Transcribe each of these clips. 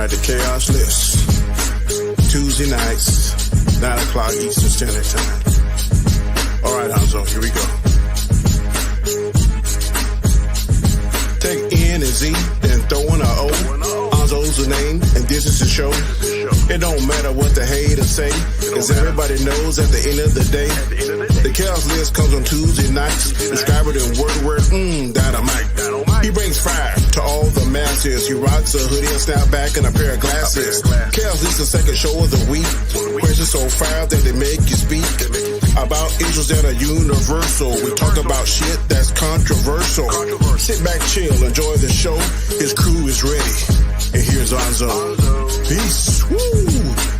right, the Chaos List. Tuesday nights, 9 o'clock Eastern Standard Time. All right, Hanzo, here we go. Take N and Z, then throw in a O. Hanzo's the name, and this is the show. It don't matter what the haters say, cause everybody knows at the end of the day, the Chaos List comes on Tuesday nights. Describe it in word, dynamite. He brings fire to all the masses. He rocks a hoodie, a snapback, and a pair of glasses. Chaos List is the second show of the week. Questions so fire that they make you speak about issues that are universal. We talk about shit that's controversial. Sit back, chill, enjoy the show. His crew is ready. And here's Hanzo. Peace. Woo!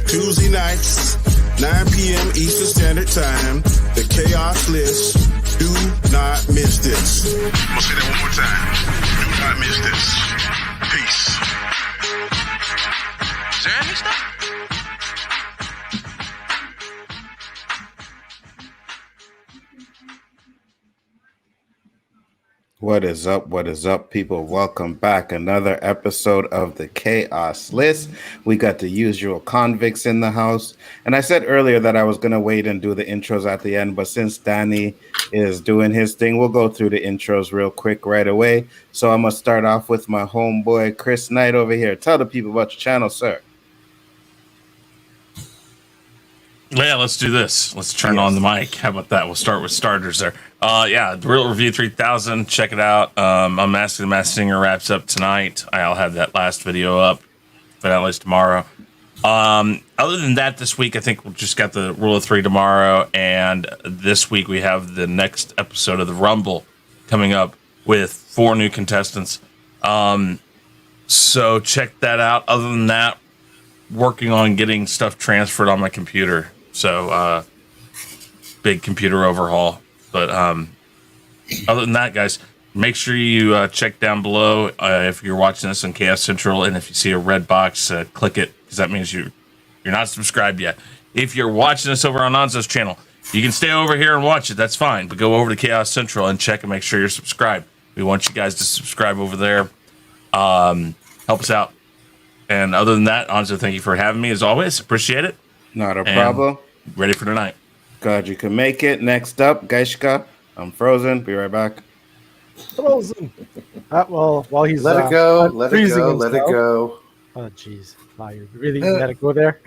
Tuesday nights, 9 p.m. Eastern Standard Time. The Chaos List. Do not miss this. I'm gonna say that one more time. Do not miss this. Peace. Is there any stuff? What is up? What is up, people? Welcome back. Another episode of the Chaos List. We got the usual convicts in the house. And I said earlier that I was going to wait and do the intros at the end, but since Danny is doing his thing, we'll go through the intros real quick right away. So I'm going to start off with my homeboy, Chris Knight over here. Tell the people about your channel, sir. Yeah, let's do this. Let's turn on the mic. How about that? We'll start with starters there. The Real Review 3000. Check it out. Unmasking the Masked Singer wraps up tonight. I'll have that last video up. Finales tomorrow. Other than that, this week, I think we just got the Rule of 3 tomorrow. And this week, we have the next episode of the Rumble coming up with 4 new contestants. So check that out. Other than that, working on getting stuff transferred on my computer. So, big computer overhaul. But other than that, guys, make sure you check down below if you're watching this on Chaos Central, and if you see a red box, click it, because that means you're not subscribed yet. If you're watching this over on Anzo's channel, you can stay over here and watch it. That's fine. But go over to Chaos Central and check and make sure you're subscribed. We want you guys to subscribe over there. Help us out. And other than that, Anzo, thank you for having me as always. Appreciate it. Not a problem. Ready for tonight. Glad you can make it. Next up, Gaishka. I'm frozen. Be right back. Frozen. Well, while he's let it go. Let it go. Let it go. Oh, jeez. Wow, you really let it go there?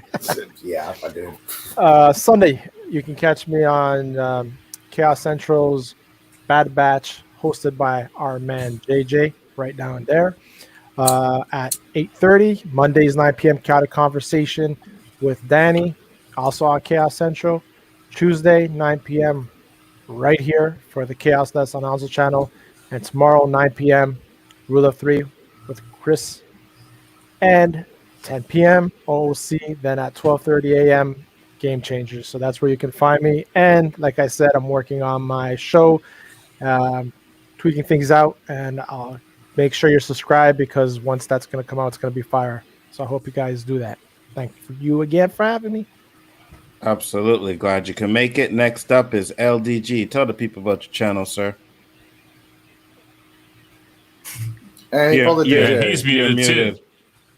Yeah, I do. Sunday, you can catch me on Chaos Central's Bad Batch, hosted by our man JJ, right down there. At 8:30, Mondays 9 p.m. Chaotic Conversation with Danny, also on Chaos Central. Tuesday 9 p.m. right here for the Chaos List on Hanzo channel, and tomorrow 9 p.m. Rule of 3 with Chris, and 10 p.m. OOC. Then at 12:30 a.m. Game Changers. So that's where you can find me. And like I said, I'm working on my show, tweaking things out, and I'll make sure you're subscribed, because once that's going to come out, it's going to be fire. So I hope you guys do that. Thank you again for having me. Absolutely. Glad you can make it. Next up is LDG. Tell the people about your channel, sir. Hey, he's muted too.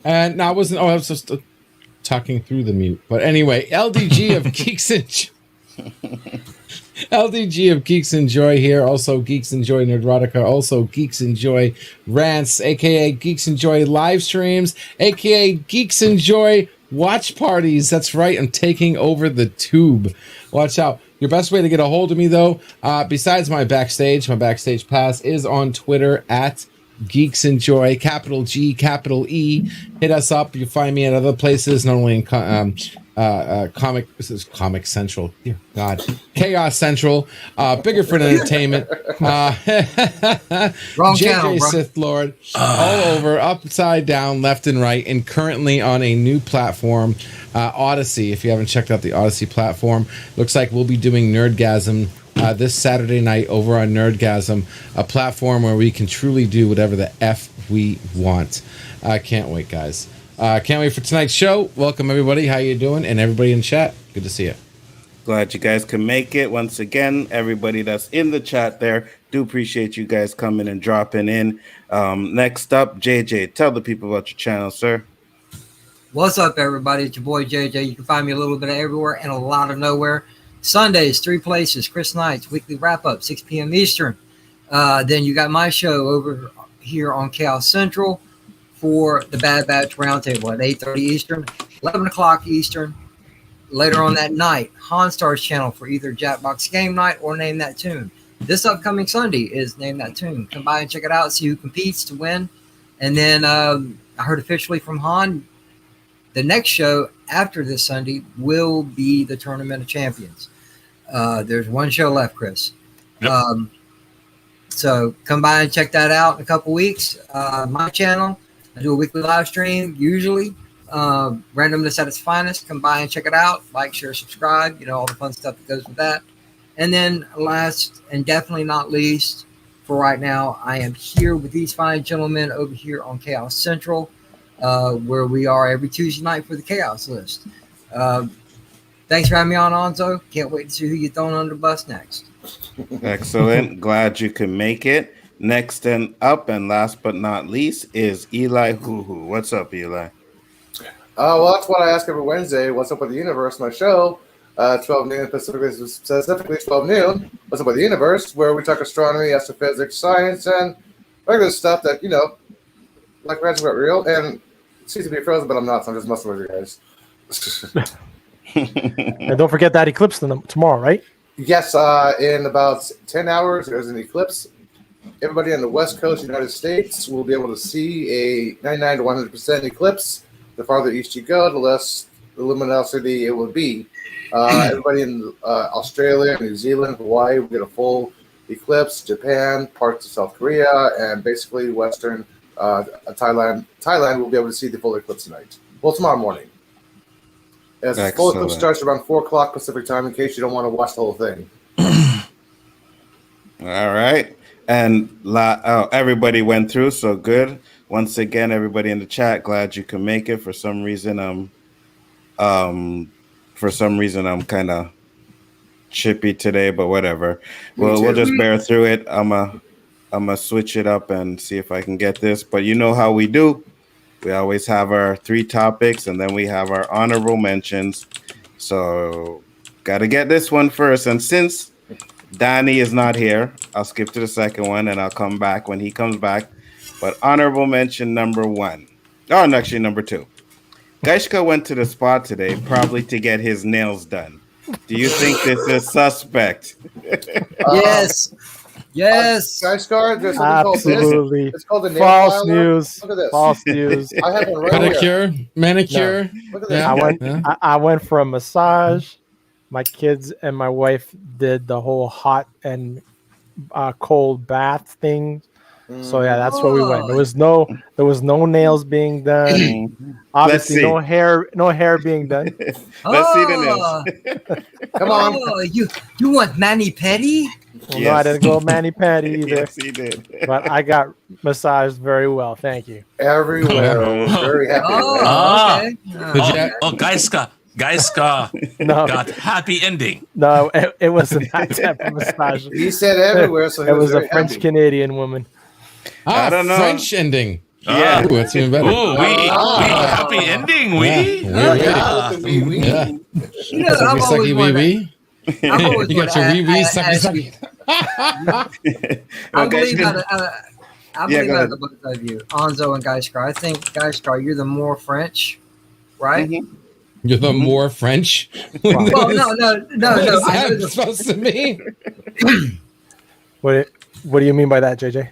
And no, I wasn't. Oh, I was just talking through the mute. But anyway, LDG of Geeks and LDG of Geeks Enjoy here. Also, Geeks Enjoy Nerdrotica. Also, Geeks Enjoy Rants, aka Geeks Enjoy live streams, aka Geeks Enjoy watch parties. That's right. I'm taking over the tube. Watch out. Your best way to get a hold of me, though, besides my backstage pass is on Twitter at Geeks Enjoy, capital G, capital E. Hit us up. You find me at other places, not only in Comix Central. Dear God, Chaos Central, Biggerford Entertainment, Wrong JJ channel, bro. Sithlord, all over, upside down, left and right, and currently on a new platform, Odyssey. If you haven't checked out the Odyssey platform, looks like we'll be doing Nerdgasm this Saturday night over on Nerdgasm, a platform where we can truly do whatever the F we want. I can't wait, guys. Can't wait for tonight's show. Welcome, everybody. How you doing? And everybody in chat. Good to see you. Glad you guys can make it. Once again, everybody that's in the chat there, do appreciate you guys coming and dropping in. Next up, JJ, tell the people about your channel, sir. What's up, everybody? It's your boy JJ. You can find me a little bit of everywhere and a lot of nowhere. Sundays, 3 places. Chris Knight's weekly wrap up, 6 p.m. Eastern. Then you got my show over here on Chaos Central for the Bad Batch Roundtable at 8:30 Eastern, 11 o'clock Eastern. Later on that night, Honstar's channel for either Jackbox Game Night or Name That Tune. This upcoming Sunday is Name That Tune. Come by and check it out, see who competes to win. And then I heard officially from Han, the next show after this Sunday will be the Tournament of Champions. There's one show left, Chris. Yep. So come by and check that out in a couple weeks. My channel, I do a weekly live stream, usually. Randomness at its finest. Come by and check it out. Like, share, subscribe. You know, all the fun stuff that goes with that. And then last and definitely not least, for right now, I am here with these fine gentlemen over here on Chaos Central, where we are every Tuesday night for the Chaos List. Thanks for having me on, Onzo. Can't wait to see who you're throwing under the bus next. Excellent. Glad you can make it. Next and up, and last but not least, is Elihu-Who. What's up, Eli? Well, that's what I ask every Wednesday. What's up with the universe? My show, 12 noon, specifically 12 noon. What's up with the universe? Where we talk astronomy, astrophysics, science, and regular stuff that, you know, like Reds about real. And it seems to be frozen, but I'm not, so I'm just messing with you guys. And don't forget that eclipse tomorrow, right? Yes, in about 10 hours, there's an eclipse. Everybody on the West Coast, United States, will be able to see a 99 to 100% eclipse. The farther east you go, the less luminosity it will be. Everybody in Australia, New Zealand, Hawaii will get a full eclipse. Japan, parts of South Korea, and basically Western Thailand will be able to see the full eclipse tonight. Well, tomorrow morning. As the full eclipse starts around 4 o'clock Pacific time, in case you don't want to watch the whole thing. All right. And everybody went through, so good. Once again, everybody in the chat, glad you can make it. For some reason, I'm kind of chippy today, but whatever. We'll just bear through it. I'm a switch it up and see if I can get this. But you know how we do. We always have our 3 topics, and then we have our honorable mentions. So got to get this one first. And since Danny is not here, I'll skip to the second one, and I'll come back when he comes back. But honorable mention number 1. Oh, and actually number 2. Gaishka went to the spa today, probably to get his nails done. Do you think this is suspect? Yes. Yes. Gaishka, there's something Absolutely. It's called the nail false filer. news. Look at this. False news. I have one right Pedicure, here. manicure. Look at this. I went for a massage. My kids and my wife did the whole hot and cold bath thing. So yeah, that's where we went. There was no nails being done. Obviously, no hair being done. Let's see the nails. Come on. Oh, you want mani pedi? Well, no, I didn't go mani pedi either. Yes, he did. But I got massaged very well. Thank you. Everywhere. Very happy. Oh, okay. Gaiska No, got happy ending. no, it wasn't that type of massage. He said everywhere, so he It was a very French happy. Canadian woman. I don't know. French ending. Yeah. Ooh, that's even better. Oh, we happy ending. We. Yeah. Yeah. You know, I've always Sucky wanted wee to- I've always You got wanted your to wee wee ask sucky you- sucky. I believe Gaishka- out go of the both of you, Onzo and Gaiskar. I think Gaiskar, you're the more French, right? Mhm. You're the more French. Well, no. What is I know that supposed to mean? What do you mean by that, JJ?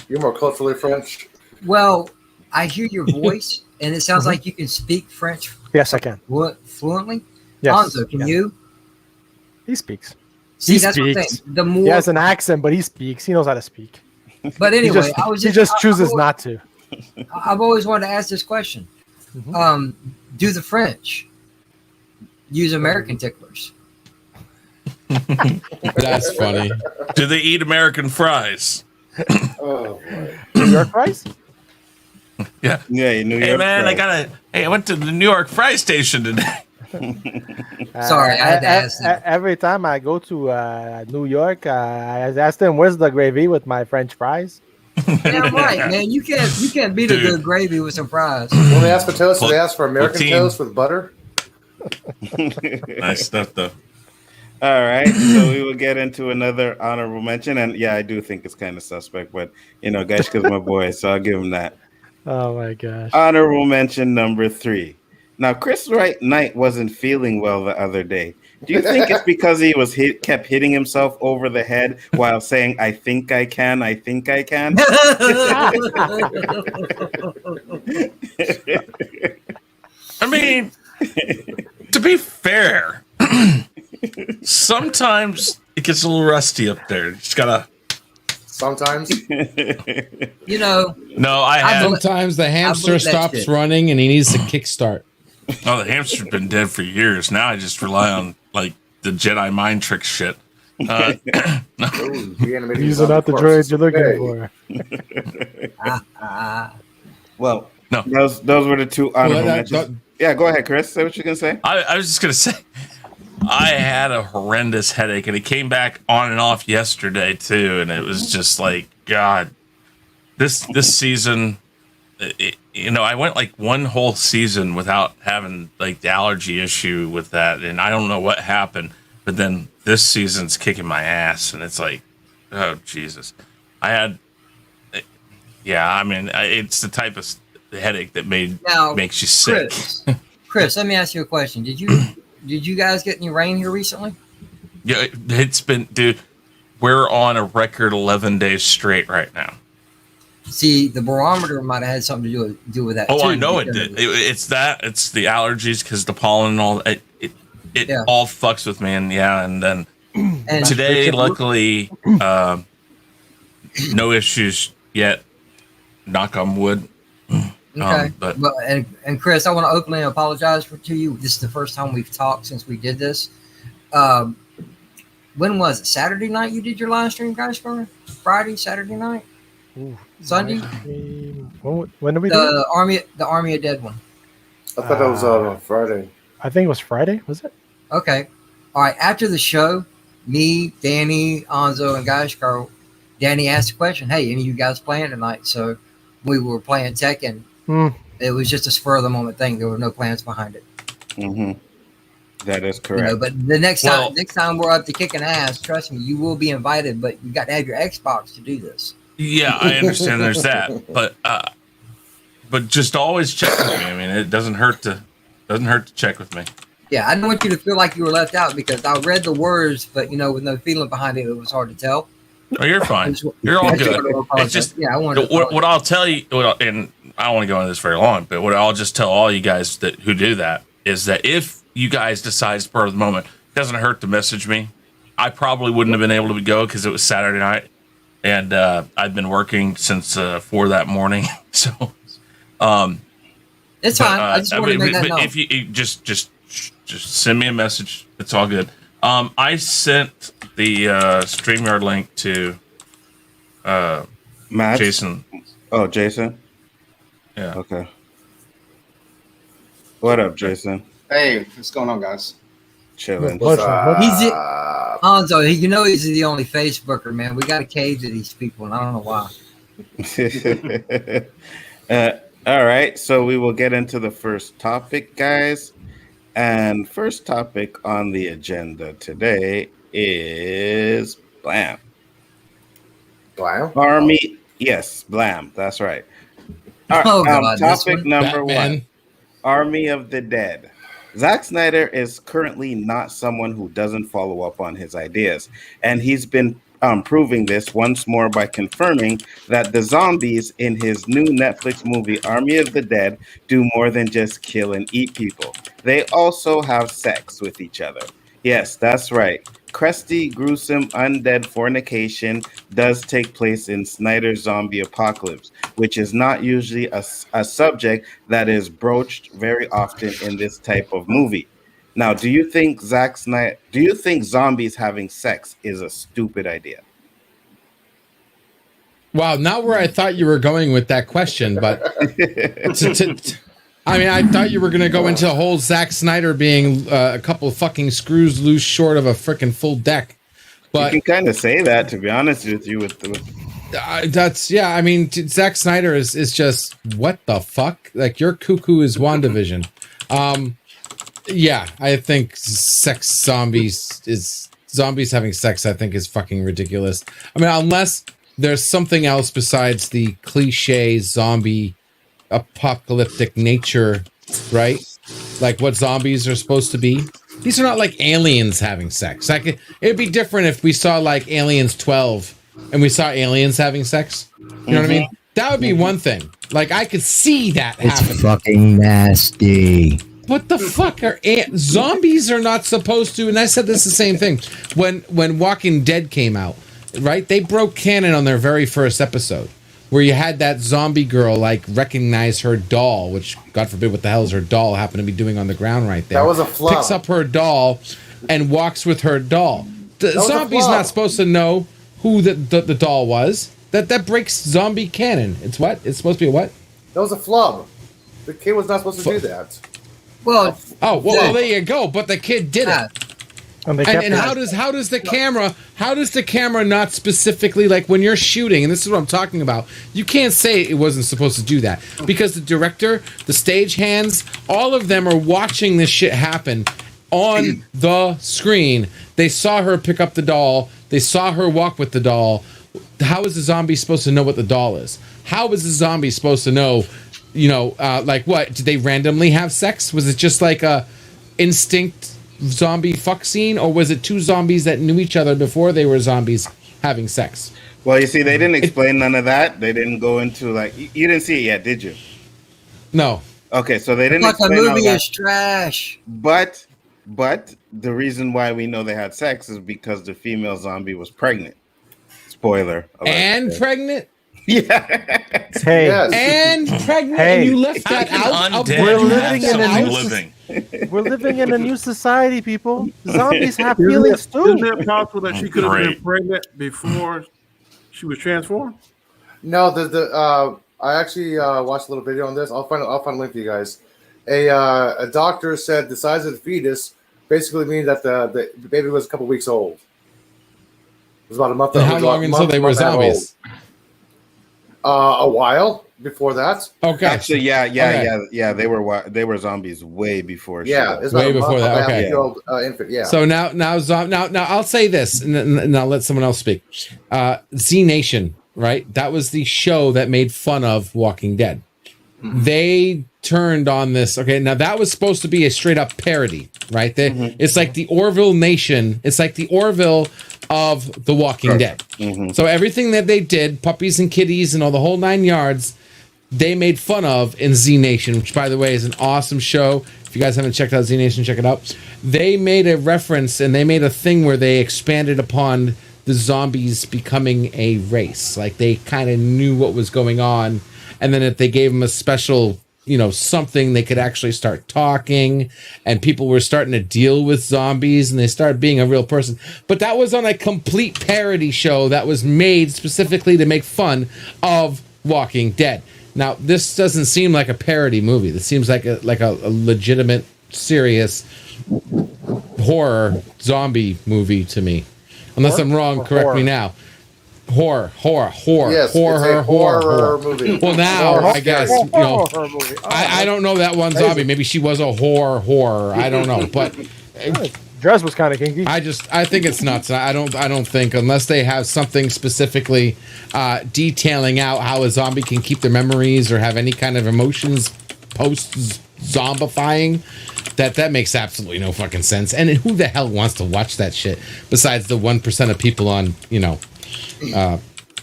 You're more culturally French. well, I hear your voice, and it sounds like you can speak French Yes, I can. fluently. Yes. Onzo, can Yeah. you? He speaks. See, He that's what I'm speaks. saying. The more, He has an accent, but he speaks. He knows how to speak. but He anyway, just, he just chooses not to. I've always wanted to ask this question. Mhm. Do the French use American ticklers? That's funny. Do they eat American fries? Oh, boy. New York fries? Yeah. Yeah, New Hey York man, fries. I went to the New York fry station today. Sorry, I had to ask that. Every time I go to New York, I ask them, "Where's the gravy with my French fries?" Damn right, man. You can't beat a good gravy with some fries. When they ask for toast, do they ask for American Poutine. toast with butter? Nice stuff, though. All right, so we will get into another honorable mention, and yeah, I do think it's kind of suspect, but Gaishka's my boy, so I'll give him that. Oh my gosh. Honorable mention number 3. Now, Chris Knight wasn't feeling well the other day. Do you think it's because he was kept hitting himself over the head while saying, I think I can, I think I can? I mean, to be fair, sometimes it gets a little rusty up there. You just gotta. Sometimes. No, I had. Sometimes the hamster stops running and he needs to kickstart. Oh, the hamster's been dead for years. Now I just rely on like the Jedi mind trick shit. These are not the droids you're looking for. Well, no, those were the 2 honorable mentions. Yeah, go ahead, Chris. Say what you're gonna say. I was just gonna say, I had a horrendous headache, and it came back on and off yesterday too, and it was just like, God, this season. I went like one whole season without having like the allergy issue with that, and I don't know what happened. But then this season's kicking my ass, and it's like, oh Jesus! It's the type of headache that makes you sick. Chris, let me ask you a question. Did you guys get any rain here recently? Yeah, it's been, dude. We're on a record 11 days straight right now. See, the barometer might have had something to do with that. Oh, too, I know it did. It's that. It's the allergies because the pollen and all. It all fucks with me, and then today, luckily, no issues yet. Knock on wood. Okay, but Chris, I want to openly apologize to you. This is the first time we've talked since we did this. When was it? Saturday night you did your live stream, guys? Friday, Saturday night. Ooh, Sunday. When did we do it? The Army of Dead one. I thought that was on Friday. I think it was Friday. Was it? Okay. All right. After the show, me, Danny, Anzo, and Gashkar, Danny asked the question, "Hey, any of you guys playing tonight?" So we were playing Tekken. It was just a spur of the moment thing. There were no plans behind it. Mm-hmm. That is correct. But the next time we're up to kicking ass, trust me, you will be invited. But you got to have your Xbox to do this. Yeah, I understand. There's that, but just always check with me. I mean, it doesn't hurt to check with me. Yeah, I don't want you to feel like you were left out because I read the words, but with no feeling behind it, it was hard to tell. Oh, you're fine. You're all good. It's just what I'll tell you, and I don't want to go into this very long, but what I'll just tell all you guys who do that is that if you guys decide spur of the moment, it doesn't hurt to message me. I probably wouldn't have been able to go because it was Saturday night. And I've been working since 4 that morning, so it's fine. I just want to make that known. If you just send me a message, it's all good. I sent the StreamYard link to Matt? Jason. Oh, Jason. Yeah. Okay. What up, Jason? Hey, what's going on, guys? Chilling. Hanzo, he's the only Facebooker, man. We got to cave to these people, and I don't know why. All right, so we will get into the first topic, guys. And first topic on the agenda today is Blam. Blam? Army. Yes, Blam. That's right. Topic number 1. Army of the Dead. Zack Snyder is currently not someone who doesn't follow up on his ideas, and he's been proving this once more by confirming that the zombies in his new Netflix movie Army of the Dead do more than just kill and eat people. They also have sex with each other. Yes, that's right. Crusty, gruesome, undead fornication does take place in Snyder's zombie apocalypse, which is not usually a subject that is broached very often in this type of movie. Now, do you think zombies having sex is a stupid idea? Wow, not where I thought you were going with that question, but I thought you were going to go into the whole Zack Snyder being a couple of fucking screws loose short of a freaking full deck. But you can kind of say that, to be honest with you, with That's I mean, Zack Snyder is just what the fuck? Like your cuckoo is WandaVision. Yeah, I think zombies having sex. I think is fucking ridiculous. I mean, unless there's something else besides the cliche zombie apocalyptic nature, right? Like what zombies are supposed to be. These are not like aliens having sex. Like it'd be different if we saw like Aliens 12 and we saw aliens having sex. You know what I mean? That would be one thing. Like I could see that happen. It's fucking nasty. What the fuck are zombies are not supposed to? And I said this the same thing when Walking Dead came out, right? They broke canon on their very first episode, where you had that zombie girl like recognize her doll, which God forbid what the hell is her doll happen to be doing on the ground right there. That was a flop. Picks up her doll and walks with her doll. The zombie's not supposed to know who the doll was. That breaks zombie canon. It's what? It's supposed to be a what? That was a flub. The kid was not supposed to do that. Well, well, there you go. But the kid did it. And how does the camera not specifically, like when you're shooting, and this is what I'm talking about, you can't say it wasn't supposed to do that, because the director, the stagehands, all of them are watching this shit happen on the screen. They saw her pick up the doll. They saw her walk with the doll. How is the zombie supposed to know what the doll is? How is the zombie supposed to know, like what? Did they randomly have sex? Was it just like a instinct zombie fuck scene, or was it two zombies that knew each other before they were zombies having sex? Well, you see, they didn't explain none of that. They didn't go into like you didn't see it yet, did you? No. Okay, so they didn't. But the explain all movie that. is trash. But the reason why we know they had sex is because the female zombie was pregnant. Spoiler. And pregnant. Yeah. Hey. Yes. And pregnant. Hey. And you left that out. We're living in a new living. We're living in a new society, people. Zombies have Isn't feelings too. it possible that she could have been Great. pregnant before she was transformed? No, I actually watched a little video on this. I'll find a link for you guys. A doctor said the size of the fetus basically means that the baby was a couple weeks old. It was about a month. And how long until they were zombies? A while before that. Okay. Actually, yeah. They were zombies way before. Yeah, she it's was. Way about before a that, month and a okay. half year old infant. Yeah. So now I'll say this, and I'll let someone else speak. Z Nation, right? That was the show that made fun of Walking Dead. They turned on this. Okay, now that was supposed to be a straight up parody, right? It's like the Orville Nation. It's like the Orville of The Walking Dead. So everything that they did, puppies and kitties and all the whole 9 yards, they made fun of in Z Nation, which by the way is an awesome show. If you guys haven't checked out Z Nation, check it out. They made a reference and they made a thing where they expanded upon the zombies becoming a race. Like they kind of knew what was going on. And then if they gave them a special, something, they could actually start talking, and people were starting to deal with zombies and they started being a real person. But that was on a complete parody show that was made specifically to make fun of Walking Dead. Now, this doesn't seem like a parody movie. This seems like a legitimate, serious horror zombie movie to me. Unless I'm wrong, correct me now. Horror. Yes, horror movie. Well, now I guess Horror movie. Oh, I don't know that one zombie. Maybe she was a horror. I don't know, but dress was kind of kinky. I think it's nuts. I don't think unless they have something specifically detailing out how a zombie can keep their memories or have any kind of emotions post zombifying. That makes absolutely no fucking sense. And who the hell wants to watch that shit besides the 1% of people on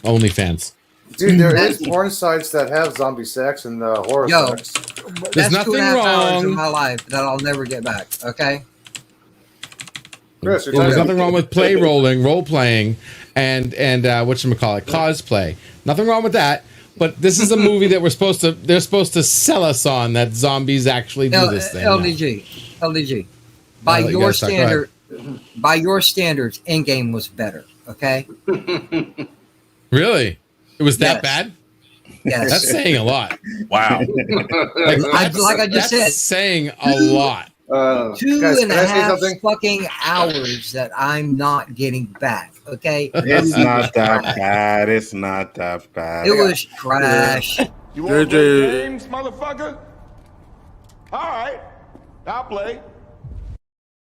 OnlyFans? Dude, there is porn sites that have zombie sex and horror sex. There's That's nothing 2.5 hours of wrong. my life that I'll never get back. Okay. Chris, you're There's talking- nothing wrong with role playing, and whatchamacallit, cosplay. Nothing wrong with that. But this is a movie that they're supposed to sell us on that zombies actually do this thing. LDG. By I'll let you your guys talk. Go standard, by your standards, Endgame was better. Okay. Really? It was that Yes. bad? Yes. That's saying a lot. Wow. Like I just That's said. saying a lot. Two guys, and can a I say half something? fucking hours that I'm not getting back. Okay, It's not that bad. It's not that bad. it was trash. You want to play JJ games, motherfucker? All right, I'll play.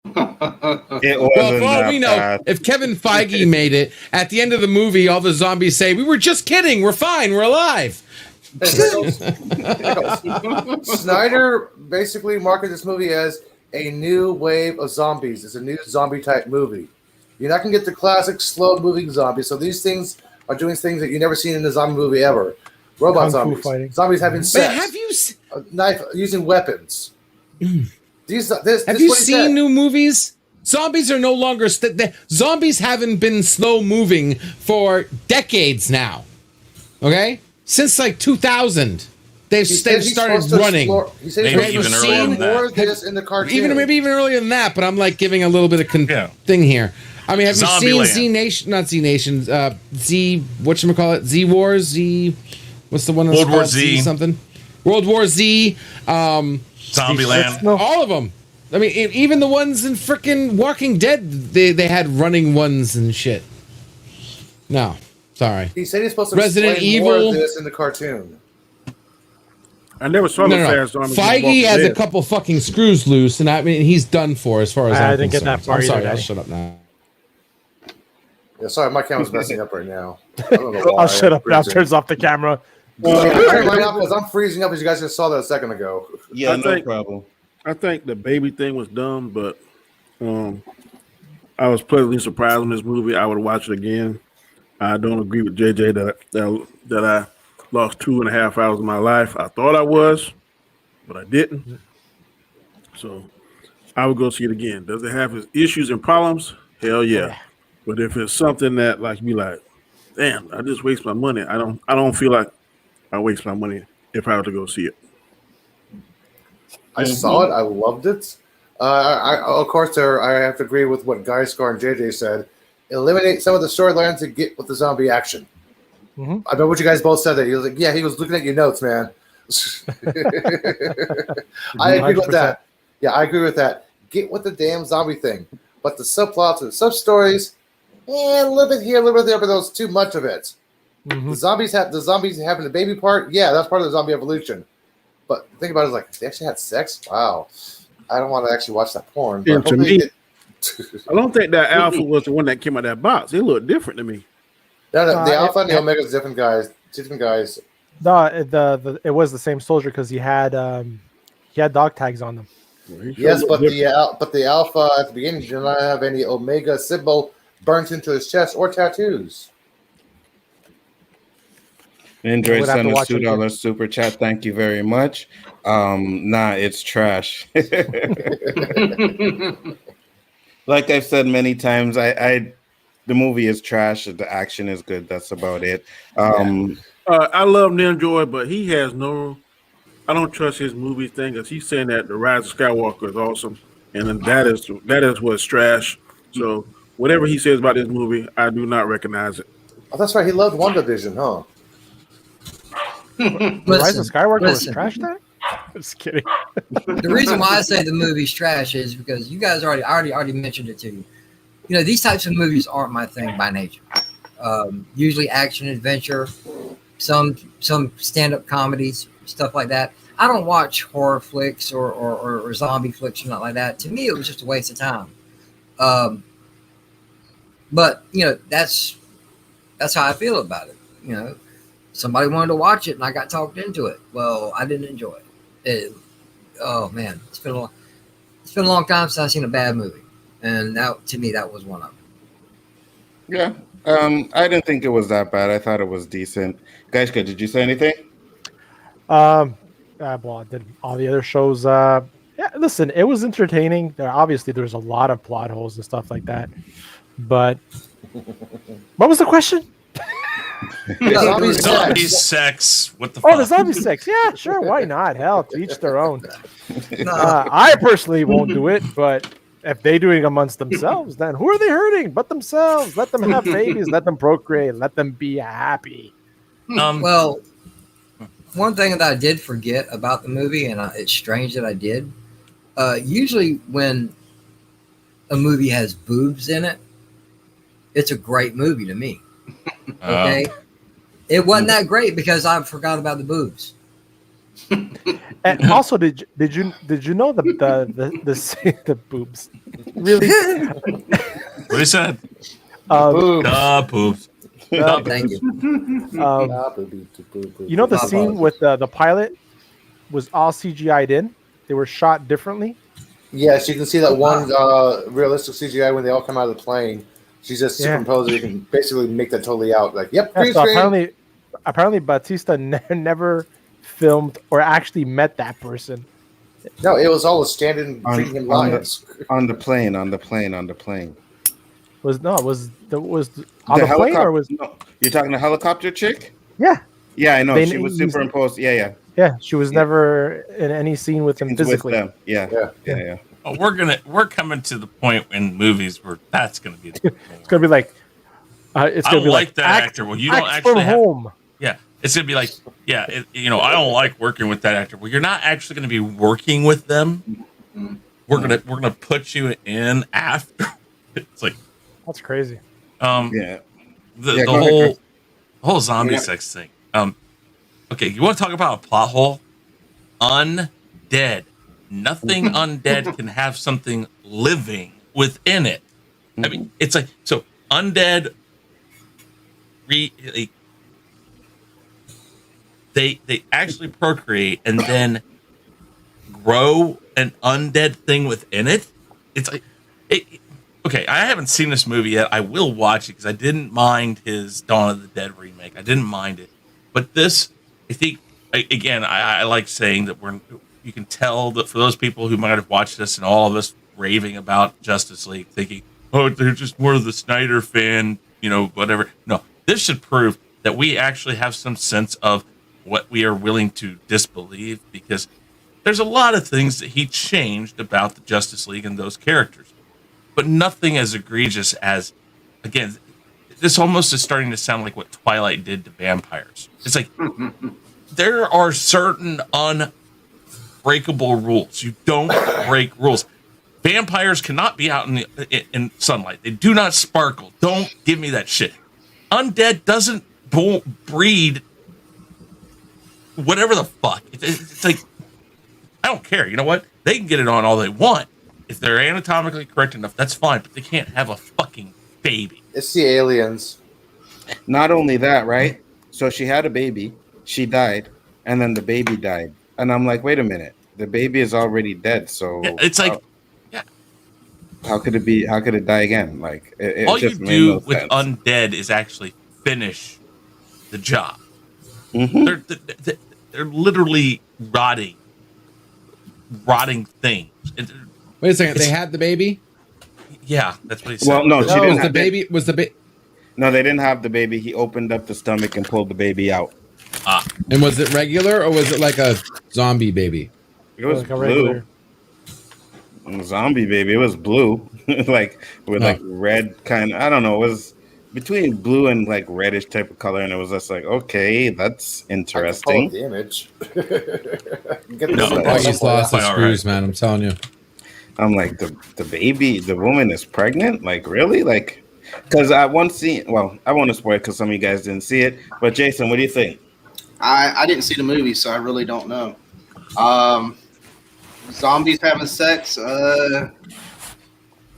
It Well, wasn't for all that we know, bad. if Kevin Feige made it, at the end of the movie, all the zombies say, "We were just kidding. We're fine. We're alive." Snyder basically marketed this movie as a new wave of zombies. It's a new zombie type movie. You're not gonna get the classic slow moving zombies. So these things are doing things that you've never seen in a zombie movie ever. Robot Kung fu zombies, fighting. zombies having sex, Man, have you a knife, using weapons. have you seen new movies? Zombies are no longer zombies haven't been slow moving for decades now. Okay, since like 2000, they've started running. He said Maybe he's even supposed to earlier than explore more that. of this in the cartoon. Even earlier than that, but I'm like giving a little bit of thing here. I mean, have you seen Zombieland. Z Nation? Not Z Nation. Z. Whatchamacallit? Z Wars. Z. What's the one? That's World War called? Z. Something. World War Z. Zombieland. No. All of them. I mean, even the ones in frickin' Walking Dead, they had running ones and shit. No, sorry. He said he's supposed to Resident explain more Evil. of this in the cartoon. I never saw the fast zombies. Feige has a couple fucking screws loose, and I mean, he's done for as far as I I'm didn't get concerned. that far I'm sorry, either, I'll Daddy. shut up now. Yeah, sorry, my camera's messing up right now. I don't know why. I'll shut up now. Turns off the camera. Because I'm freezing up, as you guys just saw that a second ago. Yeah, I no think- problem. I think the baby thing was dumb, but I was pleasantly surprised in this movie. I would watch it again. I don't agree with JJ that I lost 2.5 hours of my life. I thought I was, but I didn't. So I would go see it again. Does it have its issues and problems? Hell yeah. But if it's something that like be like, damn, I just waste my money. I don't feel like I waste my money if I were to go see it. I saw it. I loved it. Of course, I have to agree with what Guy Scar and JJ said. Eliminate some of the storylines to get with the zombie action. Mhm. I bet what you guys both said that. He was like, yeah, he was looking at your notes, man. I agree with 100%. that. Yeah, I agree with that. Get with the damn zombie thing. But the subplots and sub stories, a little bit here, a little bit there, but there was too much of it. Mhm. The zombies having the baby part, yeah, that's part of the zombie evolution. But think about it, like they actually had sex. Wow, I don't want to actually watch that porn. But And to hopefully me- it- I don't think that Alpha was the one that came out of that box. It looked different to me. no, the Alpha and the it- Omega is different guys. Two different guys. No, it was the same soldier because he had dog tags on them. Yes, but the Alpha at the beginning did not have any Omega symbol burnt into his chest or tattoos. Android Would have to sent us watch it again. $2 super chat. Thank you very much. Nah, it's trash. Like I've said many times, the movie is trash. The action is good. That's about it. I love Ninjoy, but he has no. I don't trust his movie thing because he's saying that the Rise of Skywalker is awesome, and then that is what's trash. So whatever he says about this movie, I do not recognize it. Oh, that's right. He loved WandaVision, huh? Rise of Skywalker was listen. trash then? Just kidding. The reason why I say the movie's trash is because you guys already mentioned it to you. You know, these types of movies aren't my thing by nature. Usually action, adventure, some stand-up comedies, stuff like that. I don't watch horror flicks or zombie flicks or nothing like that. To me, it was just a waste of time. But you know, that's how I feel about it. You know, somebody wanted to watch it and I got talked into it. Well, I didn't enjoy it. Oh man, it's been a long time since I've seen a bad movie, and that to me that was one of them. Yeah. I didn't think it was that bad. I thought it was decent. Gaishka, did you say anything? Well, I did all the other shows. Yeah, listen, it was entertaining. Obviously, there's a lot of plot holes and stuff like that. But what was the question? Zombie sex. What the Oh, the fuck? zombie sex. Yeah, sure. Why not? Hell, to each their own. I personally won't do it, but if they're doing it amongst themselves, then who are they hurting but themselves? Let them have babies. Let them procreate. Let them be happy. Well, one thing that I did forget about the movie, and it's strange that I did, Usually when a movie has boobs in it, it's a great movie to me. Okay. It wasn't that great because I forgot about the boobs. And also, did you know the boobs? Really? What he said? Boobs. Thank you. You know the scene with the pilot was all CGI'd in. They were shot differently. Yes, you can see that one realistic CGI when they all come out of the plane. She's just superimposed. You can basically make that totally out. Like, yep. Yeah, so apparently Batista never filmed or actually met that person. No, it was all a stand-in treating him lines. On the plane. Was on the plane or was? No, you're talking the helicopter chick? Yeah. Yeah, I know. She was superimposed. Yeah. Yeah, she was never in any scene with him physically. With them. Yeah. Oh, we're coming to the point in movies where that's going to be. It's going to be like. It's I going to be like like that actor. Well, you don't actually have. Home. Yeah, it's going to be like, I don't like working with that actor. Well, you're not actually going to be working with them. We're gonna put you in after. It's like that's crazy. The whole zombie sex thing. Okay, you want to talk about a plot hole? Undead. Nothing undead can have something living within it. I mean, it's like, so undead. They actually procreate and then grow an undead thing within it. It's like, okay, I haven't seen this movie yet. I will watch it because I didn't mind his Dawn of the Dead remake. I didn't mind it, but this, I think, again, I like saying that you can tell that for those people who might have watched this and all of us raving about Justice League, thinking, oh, they're just more of the Snyder fan, whatever. No, this should prove that we actually have some sense of what we are willing to disbelieve, because there's a lot of things that he changed about the Justice League and those characters, but nothing as egregious as, again, this almost is starting to sound like what Twilight did to vampires. It's like, there are certain unbreakable rules. You don't break rules. Vampires cannot be out in sunlight. They do not sparkle. Don't give me that shit. Undead doesn't breed whatever the fuck. It's like, I don't care. You know what? They can get it on all they want. If they're anatomically correct enough, that's fine, but they can't have a fucking baby. It's the aliens. Not only that, right? So she had a baby, she died, and then the baby died. And I'm like, wait a minute. The baby is already dead, so it's like, how could it die again? Like, it all just you made do no with sense. undead is actually finish the job. They're literally rotting things. Wait a second. They had the baby? Yeah, that's what he said. Well, no, she didn't. Was the baby? No, they didn't have the baby. He opened up the stomach and pulled the baby out. And was it regular or was it like a zombie baby? It was blue. Zombie baby. It was blue, like with like red kind of. I don't know. It was between blue and like reddish type of color, and it was just like, okay, that's interesting. I can pull up the image. He's lost his screws, man. I'm telling you. I'm like, the baby, the woman is pregnant? Like, really? Like, because I one scene, well, I won't spoil it because some of you guys didn't see it. But Jason, what do you think? I didn't see the movie, so I really don't know. Zombies having sex,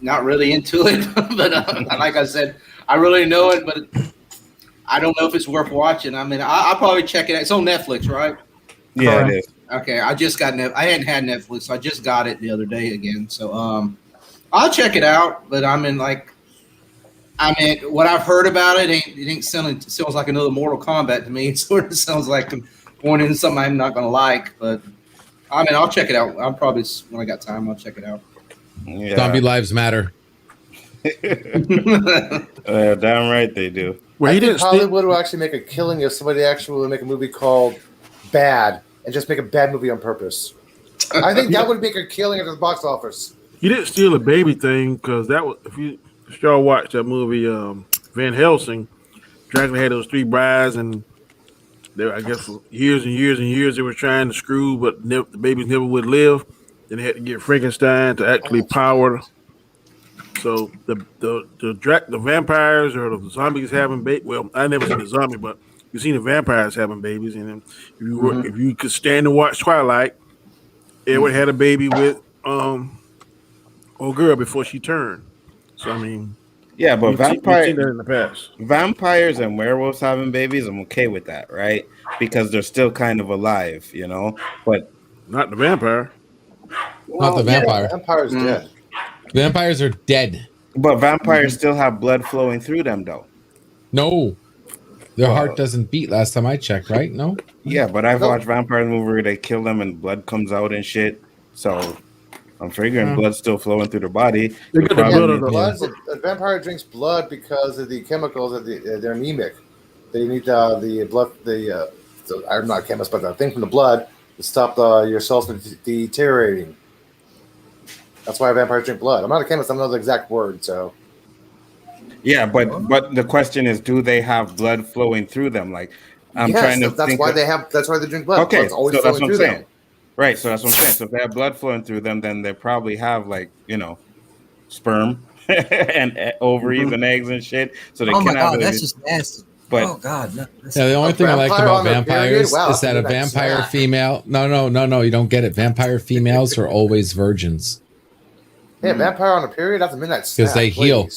not really into it. But like I said, I really know it, but I don't know if it's worth watching. I mean, I'll probably check it out. It's on Netflix, right? Yeah, it is. Okay, I just got I hadn't had Netflix, so I just got it the other day again. So I'll check it out. But what I've heard about it ain't sounds like another Mortal Kombat to me. It sort of sounds like I'm going into something I'm not gonna like. But I'll check it out. I'll probably, when I got time, I'll check it out. Yeah. Zombie lives matter. Damn right they do. I think Hollywood will actually make a killing if somebody actually would make a movie called Bad and just make a bad movie on purpose. I think that would make a killing at the box office. You didn't steal a baby thing because that was, if y'all watched that movie Van Helsing, Dracula had those three brides, and they, I guess for years and years and years they were trying to screw, but the babies never would live. Then they had to get Frankenstein to actually power. So the vampires or the zombies having babies. Well, I never seen a zombie, but you've seen the vampires having babies. And then if you could stand and watch Twilight, Edward had a baby with old girl before she turned. So I mean, yeah, but we've seen that in the past. Vampires and werewolves having babies, I'm okay with that, right? Because they're still kind of alive, you know. But not the vampire. Not the vampire. Vampire's dead. Vampires are dead. But vampires still have blood flowing through them, though. No. Their heart doesn't beat last time I checked, right? No? Yeah, but I've watched vampire movies where they kill them and blood comes out and shit. So I'm figuring blood's still flowing through their body. A vampire drinks blood because of the chemicals that they're anemic. They need the blood. I'm not a chemist, but the thing from the blood to stop your cells from deteriorating. That's why vampires drink blood. I'm not a chemist. I don't know the exact word. So. Yeah, but the question is, do they have blood flowing through them? Like, I'm trying to. That's why they drink blood. Okay, so that's what I'm saying. Right, so that's what I'm saying. So if they have blood flowing through them, then they probably have sperm and ovaries and eggs and shit. So they can have. That's just nasty. But, oh God, no. Yeah, the only thing I like about vampires is that a vampire female. No, you don't get it. Vampire females are always virgins. Yeah, vampire on a period after midnight snap. Because they heal.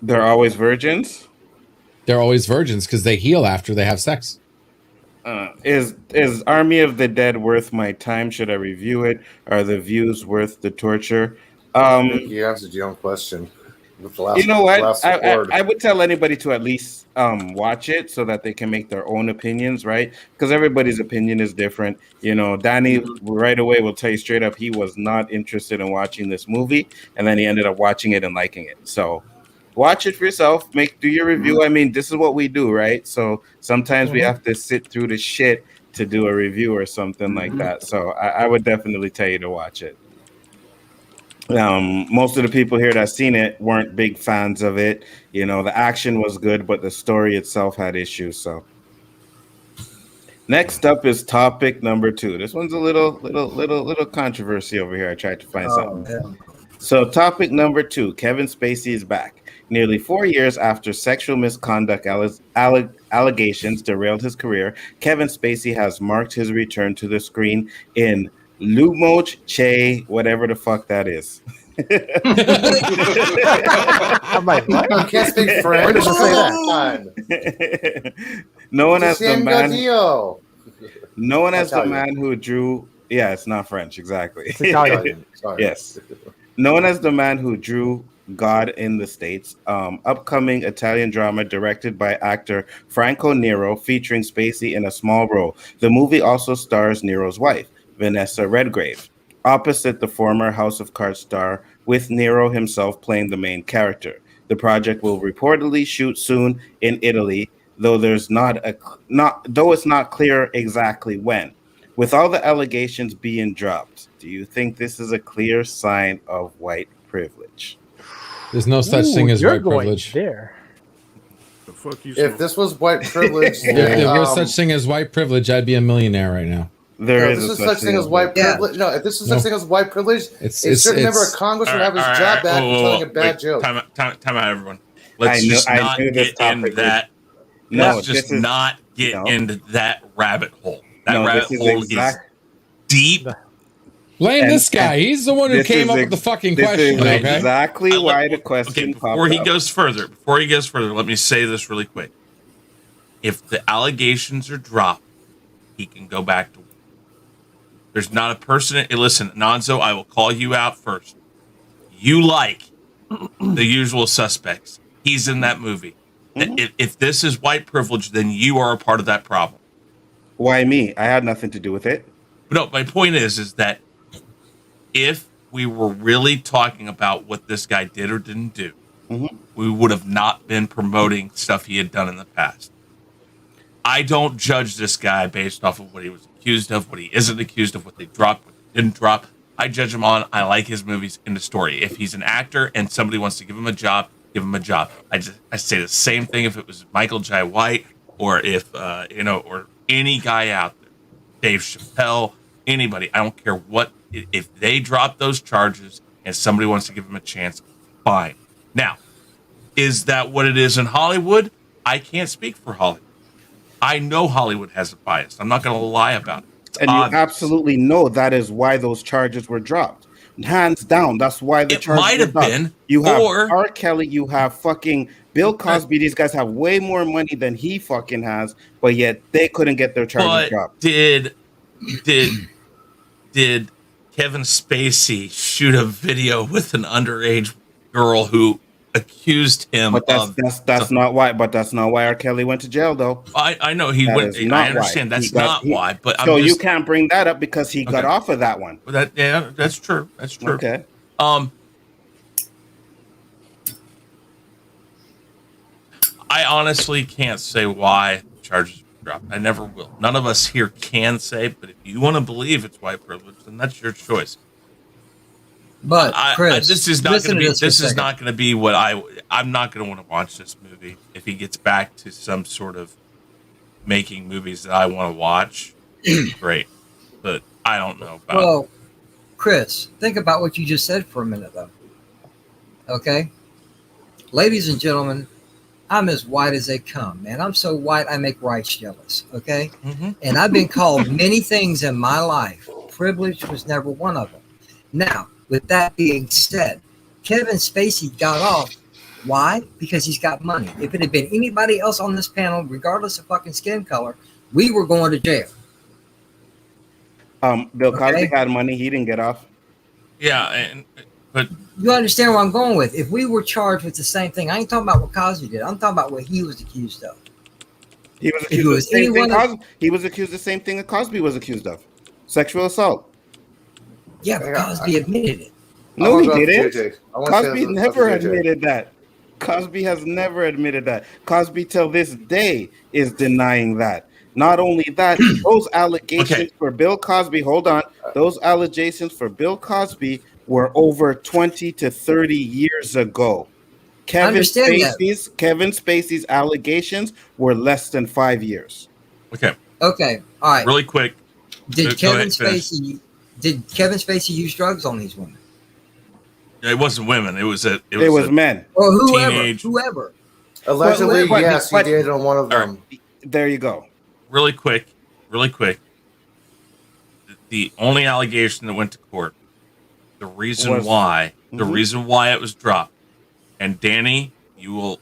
They're always virgins? They're always virgins because they heal after they have sex. Is Army of the Dead worth my time? Should I review it? Are the views worth the torture? You answered your own question. With the last, you know what? I would tell anybody to at least watch it so that they can make their own opinions, right? Because everybody's opinion is different. You know, Danny right away will tell you straight up he was not interested in watching this movie, and then he ended up watching it and liking it. So watch it for yourself. Do your review. I mean, this is what we do, right? So sometimes we have to sit through the shit to do a review or something like that. So I would definitely tell you to watch it. Most of the people here that seen it weren't big fans of it. You know, the action was good, but the story itself had issues. So next up is topic number 2. This one's a little controversy over here. I tried to find something. Yeah. So topic number 2, Kevin Spacey is back. Nearly 4 years after sexual misconduct allegations derailed his career, Kevin Spacey has marked his return to the screen in Lumoch Che, whatever the fuck that is. I'm like, what? I can't speak French. Where did you say that? Known as the man who drew. Yeah, it's not French, exactly. It's Italian. Sorry. Yes. Known as the man who drew God in the States, upcoming Italian drama directed by actor Franco Nero, featuring Spacey in a small role. The movie also stars Nero's wife, Vanessa Redgrave, opposite the former House of Cards star, with Nero himself playing the main character. The project will reportedly shoot soon in Italy, though it's not clear exactly when. With all the allegations being dropped, do you think this is a clear sign of white privilege? There's no such thing as white privilege. There. The fuck you if this was white privilege, if there was such thing as white privilege, I'd be a millionaire right now. If this is such thing as white privilege, if this is such thing as white privilege, a certain member of Congress would have his job back for telling a bad joke. Time out, everyone. Let's just not get into that. Let's just not get into that rabbit hole. That rabbit hole is deep. Blame this guy. He's the one who came up with the fucking question. Okay? Exactly why the question. Before he goes further, let me say this really quick. If the allegations are dropped, he can go back to work. There's not a person. Listen, Nonzo, I will call you out first. You like The Usual Suspects. He's in that movie. If this is white privilege, then you are a part of that problem. Why me? I had nothing to do with it. No, my point is that if we were really talking about what this guy did or didn't do, we would have not been promoting stuff he had done in the past. I don't judge this guy based off of what he was accused of, what he isn't accused of, what they dropped, what they didn't drop. I judge him on, I like his movies in the story. If he's an actor and somebody wants to give him a job, give him a job. I say the same thing if it was Michael Jai White or if, or any guy out there, Dave Chappelle, Anybody. I don't care what. If they drop those charges and somebody wants to give them a chance, fine. Now, is that what it is in Hollywood? I can't speak for Hollywood. I know Hollywood has a bias. I'm not going to lie about it. It's and obvious. You absolutely know that is why those charges were dropped. Hands down, that's why the charges might have been. You have or, R. Kelly, you have fucking Bill Cosby. These guys have way more money than he fucking has, but yet they couldn't get their charges dropped. Did Kevin Spacey shoot a video with an underage girl who accused him but that's not why. But that's not why R. Kelly went to jail, though. I know he went. I understand why. That's not why. But so you can't bring that up because he got off of that one. That's true. That's true. Okay. I honestly can't say why the charges were dropped. I never will. None of us here can say. But if you want to believe it's white privilege, then that's your choice. But Chris, this is not going to be. This is not going to be what I'm not going to want to watch this movie if he gets back to some sort of making movies that I want to watch. Great, but I don't know about. Well, Chris, think about what you just said for a minute, though. Okay, ladies and gentlemen, I'm as white as they come, man. I'm so white I make whites jealous. Okay, and I've been called many things in my life. Privilege was never one of them. Now, with that being said, Kevin Spacey got off. Why? Because he's got money. If it had been anybody else on this panel, regardless of fucking skin color, we were going to jail. Bill Cosby had money. He didn't get off. Yeah, but you understand where I'm going with. If we were charged with the same thing, I ain't talking about what Cosby did. I'm talking about what he was accused of. He was accused of the same thing. He was accused of the same thing that Cosby was accused of: sexual assault. Yeah, but Cosby admitted it. No, he didn't. Cosby never admitted that. Cosby has never admitted that. Cosby, till this day, is denying that. Not only that, those allegations for Bill Cosby, hold on, those allegations for Bill Cosby were over 20 to 30 years ago. Kevin Spacey's allegations were less than 5 years. Okay. Okay. All right. Really quick. Did Kevin Spacey use drugs on these women? It wasn't women. It was men. Or whoever. Allegedly, yes, he did on one of them. Right. There you go. Really quick. The only allegation that went to court, the reason why it was dropped, and Danny, you will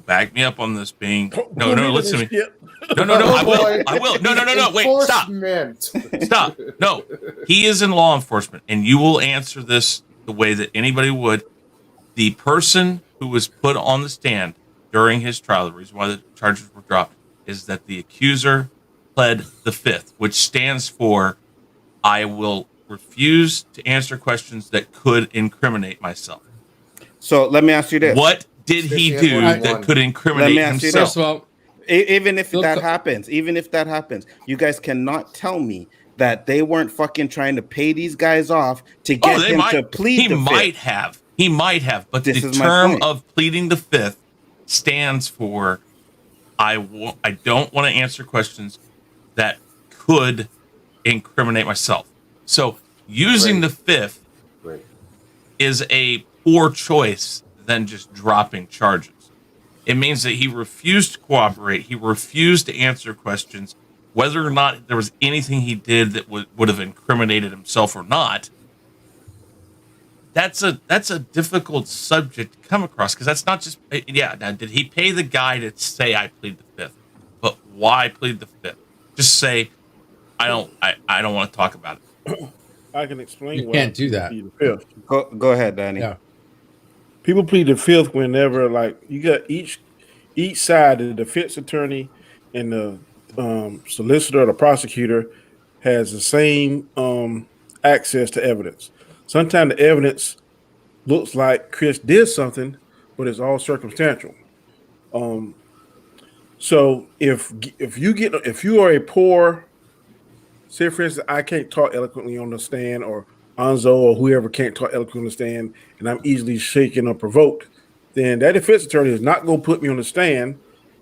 back me up on this being no, listen to me. No, I will. No, wait, stop. No, he is in law enforcement, and you will answer this the way that anybody would. The person who was put on the stand during his trial, the reason why the charges were dropped, is that the accuser pled the fifth, which stands for I will refuse to answer questions that could incriminate myself. So let me ask you this. What did he do that could incriminate himself? First of all, even if that happens, you guys cannot tell me that they weren't fucking trying to pay these guys off to get him to plead the fifth. He might have, but the term of pleading the fifth stands for I don't want to answer questions that could incriminate myself. So using the fifth is a poor choice than just dropping charges. It means that he refused to cooperate. He refused to answer questions, whether or not there was anything he did that would have incriminated himself or not. That's a difficult subject to come across, because that's not just now, did he pay the guy to say I plead the fifth? But why plead the fifth? Just say I don't want to talk about it. I can explain. You can't do that. Go ahead, Danny. Yeah. People plead the fifth whenever, like, you got each side, the defense attorney and the solicitor or the prosecutor has the same access to evidence. Sometimes the evidence looks like Chris did something, but it's all circumstantial. So if you are a poor, say for instance, I can't talk eloquently on the stand, or Anzo or whoever can't talk eloquently on the stand, and I'm easily shaken or provoked, then that defense attorney is not going to put me on the stand,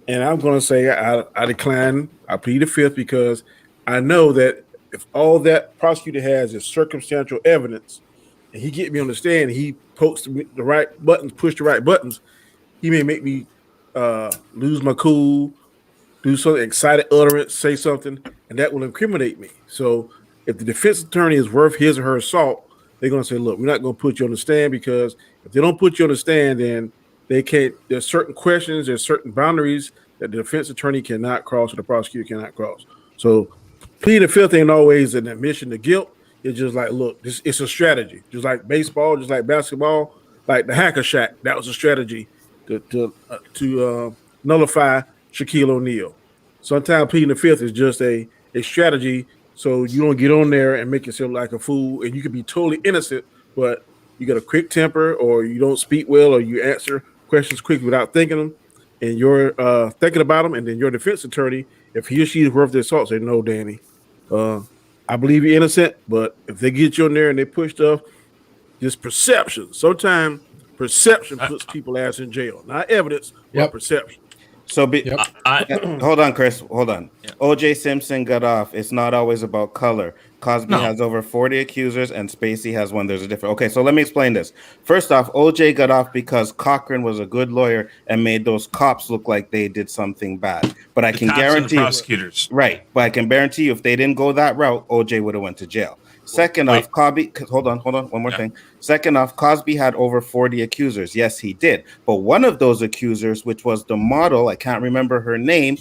and I'm going to say I decline. I plead the fifth because I know that if all that prosecutor has is circumstantial evidence, and he get me on the stand, and he pokes the right buttons, push the right buttons, he may make me lose my cool, do something excited utterance, say something, and that will incriminate me. So if the defense attorney is worth his or her salt, they're going to say, look, we're not going to put you on the stand, because if they don't put you on the stand, then they can't, there's certain questions, there's certain boundaries that the defense attorney cannot cross or the prosecutor cannot cross. So pleading the fifth ain't always an admission to guilt. It's just like, look, it's a strategy. Just like baseball, just like basketball, like the Hacker Shack, that was a strategy to nullify Shaquille O'Neal. Sometimes pleading the fifth is just a strategy so you don't get on there and make yourself like a fool, and you can be totally innocent, but you got a quick temper, or you don't speak well, or you answer questions quickly without thinking them, and you're thinking about them, and then your defense attorney, if he or she is worth their salt, say, no, Danny, I believe you're innocent, but if they get you in there and they push stuff, just perception. Sometimes perception puts people ass in jail. Not evidence, but perception. So hold on, Chris. Hold on. Yep. O.J. Simpson got off. It's not always about color. Cosby has over 40 accusers, and Spacey has one. There's a different. Okay, so let me explain this. First off, O.J. got off because Cochran was a good lawyer and made those cops look like they did something bad. But I can guarantee, prosecutors, right? But I can guarantee you, if they didn't go that route, O.J. would have went to jail. Second off, Cosby. Hold on. One more thing. Second off, Cosby had over 40 accusers. Yes, he did. But one of those accusers, which was the model, I can't remember her name,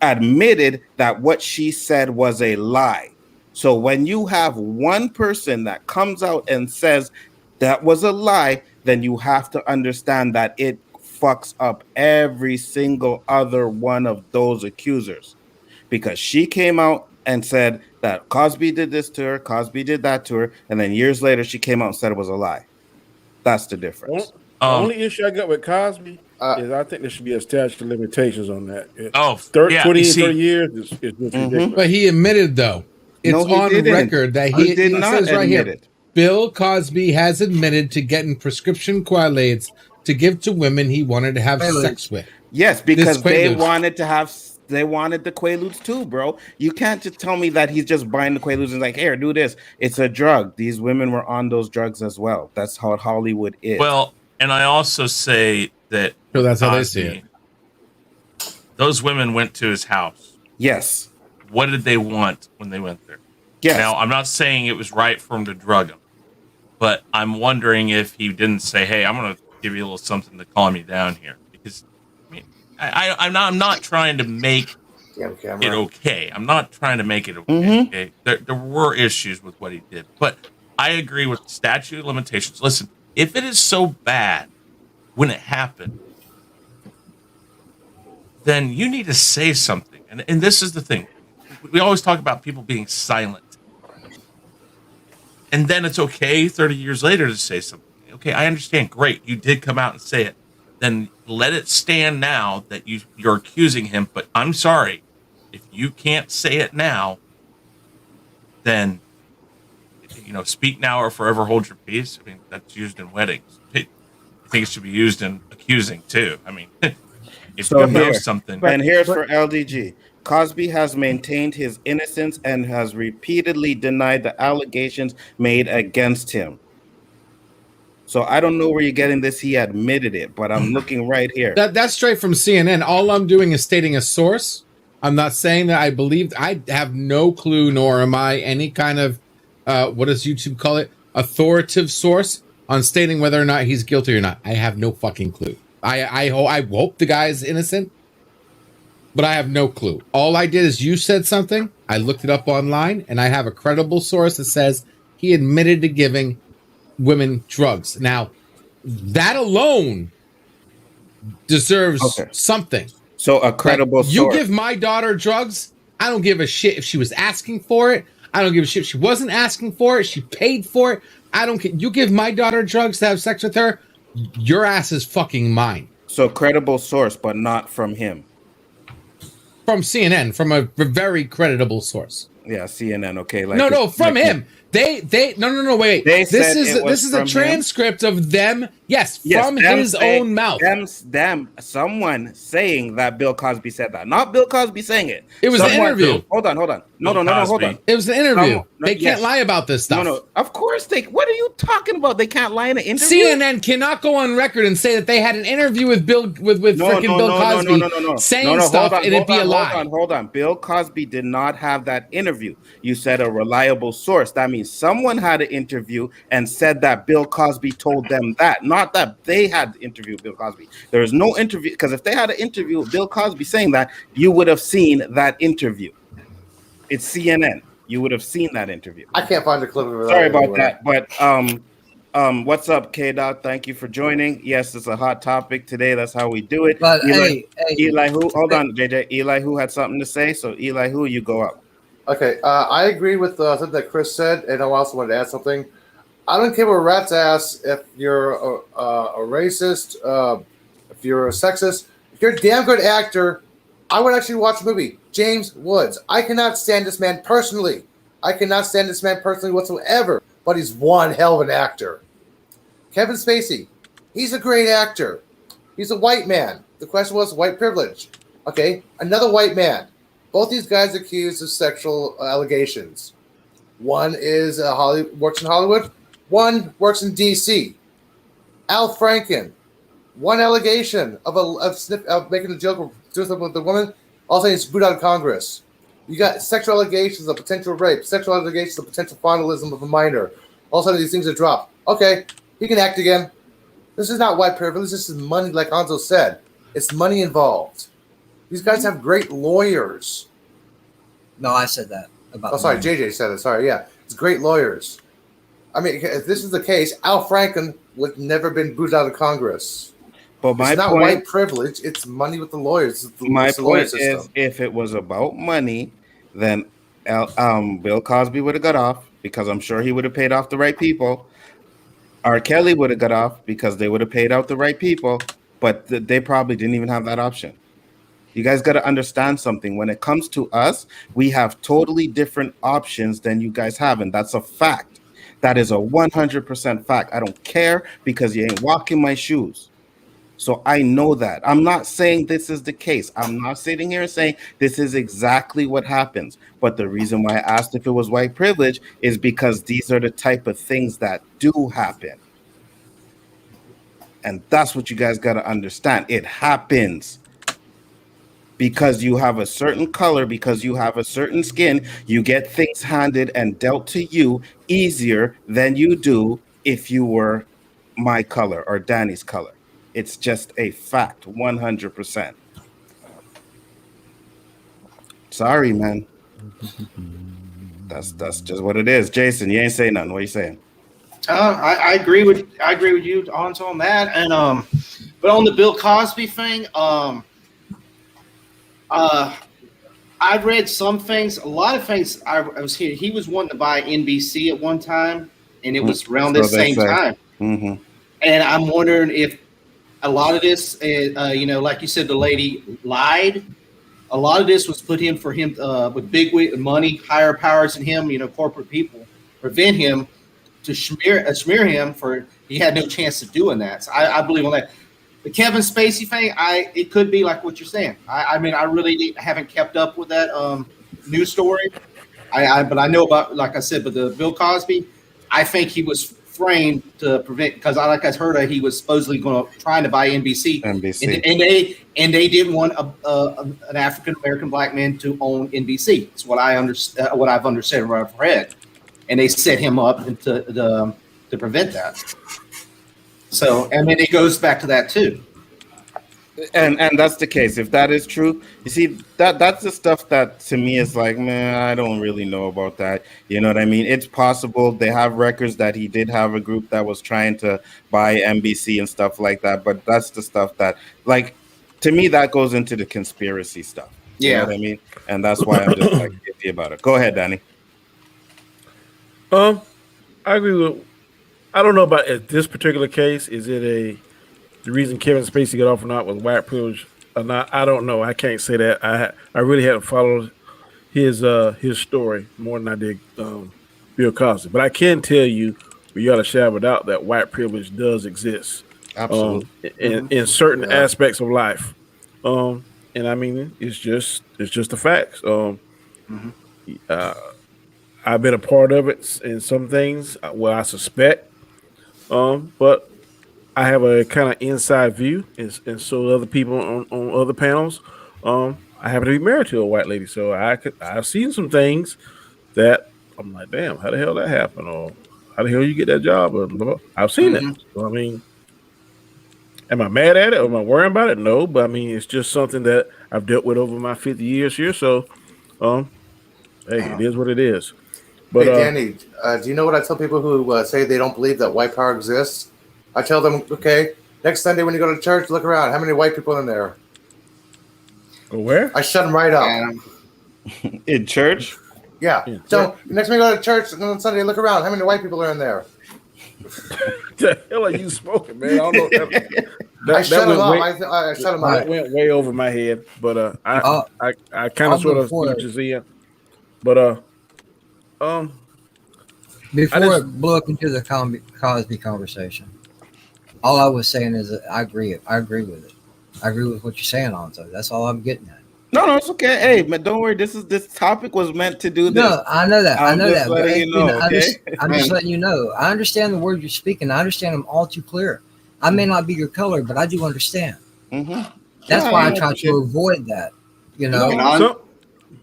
admitted that what she said was a lie. So when you have one person that comes out and says that was a lie, then you have to understand that it fucks up every single other one of those accusers, because she came out and said that Cosby did this to her, Cosby did that to her, and then years later she came out and said it was a lie. That's the difference. The only issue I got with Cosby is I think there should be a statute of limitations on that. 20 years is just ridiculous. But he admitted, though, it's on record that he did not says right admit here, it. Bill Cosby has admitted to getting prescription Quaaludes to give to women he wanted to have sex with. Yes, because they wanted to have. They wanted the Quaaludes too, bro. You can't just tell me that he's just buying the Quaaludes and like, here, do this. It's a drug. These women were on those drugs as well. That's how Hollywood is. Well, and I also say that that's how they see it. Those women went to his house. Yes. What did they want when they went there? Yes. Now, I'm not saying it was right for him to drug them, but I'm wondering if he didn't say, hey, I'm going to give you a little something to calm you down here. Because I'm not trying to make it okay. I'm not trying to make it okay. Mm-hmm. Okay? There were issues with what he did, but I agree with the statute of limitations. Listen, if it is so bad when it happened, then you need to say something. And this is the thing. We always talk about people being silent. And then it's okay 30 years later to say something. Okay, I understand. Great. You did come out and say it. Then let it stand now that you're accusing him. But I'm sorry. If you can't say it now, then, speak now or forever hold your peace. I mean, that's used in weddings. I think it should be used in accusing, too. I mean, if you know something. And here's for LDG. Cosby has maintained his innocence and has repeatedly denied the allegations made against him. So I don't know where you're getting this. He admitted it, but I'm looking right here. That's straight from CNN. All I'm doing is stating a source. I'm not saying that I believe. I have no clue, nor am I any kind of, what does YouTube call it? Authoritative source on stating whether or not he's guilty or not. I have no fucking clue. I hope the guy is innocent, but I have no clue. All I did is you said something. I looked it up online, and I have a credible source that says he admitted to giving women drugs. Now, that alone deserves something. So a credible source. You give my daughter drugs, I don't give a shit if she was asking for it. I don't give a shit if she wasn't asking for it. She paid for it. I don't care. You give my daughter drugs to have sex with her, your ass is fucking mine. So credible source, but not from him. From CNN, from a very creditable source. Yeah, CNN. Okay, no, from him. They no, wait. This is a transcript of them. Yes, from his own mouth. Someone saying that Bill Cosby said that, not Bill Cosby saying it. It was an interview. Hold on. No, hold on. It was an interview. No, They can't lie about this stuff. No, of course they. What are you talking about? They can't lie in an interview. CNN cannot go on record and say that they had an interview with Bill Cosby saying stuff and it'd be a lie. Hold on. Bill Cosby did not have that interview. You said a reliable source. That means someone had an interview and said that Bill Cosby told them that, not that they had to interview Bill Cosby. There is no interview, because if they had an interview with Bill Cosby saying that, you would have seen that interview. It's CNN. You would have seen that interview. I can't find the clip of it. Sorry about that, but what's up, K-Dot? Thank you for joining. Yes, it's a hot topic today. That's how we do it. But Elihu, hold on, JJ. Elihu had something to say, so Elihu, you go up. Okay, I agree with something that Chris said, and I also wanted to add something. I don't care what a rat's ass if you're a racist, if you're a sexist. If you're a damn good actor, I would actually watch a movie. James Woods. I cannot stand this man personally. Whatsoever, but he's one hell of an actor. Kevin Spacey. He's a great actor. He's a white man. The question was white privilege. Okay, another white man. Both these guys accused of sexual allegations. One is works in Hollywood. One works in D.C. Al Franken. One allegation of making a joke or doing something with the woman. All of a sudden, he's booed out of Congress. You got sexual allegations of potential rape, sexual allegations of potential fondalism of a minor. All of a sudden, these things are dropped. Okay, he can act again. This is not white privilege. This is money, like Hanzo said. It's money involved. These guys have great lawyers. No, I said that about. Oh, sorry, JJ said it. Sorry, yeah, it's great lawyers. I mean, if this is the case, Al Franken would never been booted out of Congress. But it's not white privilege; it's money with the lawyers. My point is, if it was about money, then Bill Cosby would have got off because I'm sure he would have paid off the right people. R. Kelly would have got off because they would have paid out the right people, but they probably didn't even have that option. You guys got to understand something. When it comes to us, we have totally different options than you guys have, and that's a fact. That is a 100% fact. I don't care because you ain't walking my shoes. So I know that. I'm not saying this is the case. I'm not sitting here saying this is exactly what happens. But the reason why I asked if it was white privilege is because these are the type of things that do happen. And that's what you guys got to understand. It happens. Because you have a certain color, because you have a certain skin, you get things handed and dealt to you easier than you do if you were my color or Danny's color. It's just a fact, 100%. Sorry, man. That's just what it is. Jason, you ain't saying nothing. What are you saying? I agree with you on that. And but on the Bill Cosby thing, I've read some things. A lot of things. I was here. He was wanting to buy NBC at one time, and it was around this same time. Mm-hmm. And I'm wondering if a lot of this, like you said, the lady lied. A lot of this was put in for him with big money, higher powers than him. Corporate people prevent him to smear him for. He had no chance of doing that. So I believe on that. The Kevin Spacey thing, it could be like what you're saying. I mean, I really haven't kept up with that news story. But I know about, like I said, but the Bill Cosby, I think he was framed to prevent, because like I heard he was supposedly trying to buy NBC. And they didn't want an African American black man to own NBC. That's what I've understood and what I've read. And they set him up to prevent that. So, I mean, it goes back to that too. And that's the case. If that is true, you see, that's the stuff that to me is like, man, I don't really know about that. You know what I mean? It's possible. They have records that he did have a group that was trying to buy NBC and stuff like that. But that's the stuff that, like, to me, that goes into the conspiracy stuff. You know what I mean? And that's why I'm just like iffy about it. Go ahead, Danny. I agree with. I don't know about this particular case. Is it the reason Kevin Spacey got off or not was white privilege or not? I don't know. I can't say that. I really haven't followed his story more than I did Bill Cosby. But I can tell you, without a shadow of a doubt, that white privilege does exist. Absolutely. In certain aspects of life. And I mean, it's just the facts. I've been a part of it in some things where I suspect, but I have a kind of inside view, and so other people on other panels. I happen to be married to a white lady, so I've seen some things that I'm like, damn, how the hell that happened, or how the hell you get that job? Or blah, blah. I've seen it. So, I mean, am I mad at it? Or am I worrying about it? No, but I mean, it's just something that I've dealt with over my 50 years here. So, hey, it is what it is. But hey, Danny, do you know what I tell people who say they don't believe that white power exists? I tell them, okay, next Sunday when you go to church, look around. How many white people in there? Where? I shut them right up. In church? Yeah. So next time you go to church on Sunday, look around. How many white people are in there? The hell are you smoking, man? I don't know. I shut them up. I shut them up. That went way over my head, but I kind of sort of see what you're saying. But before it blew up into the Cosby conversation, all I was saying is that I agree. I agree with it. I agree with what you're saying, Alonzo. That's all I'm getting at. No, it's okay. Hey, man, don't worry. This topic was meant to do this. No, I know that. I know that. But, you know, okay? I'm just letting you know. I understand the words you're speaking. I understand them all too clear. I may not be your color, but I do understand. That's why I try to avoid that. You know,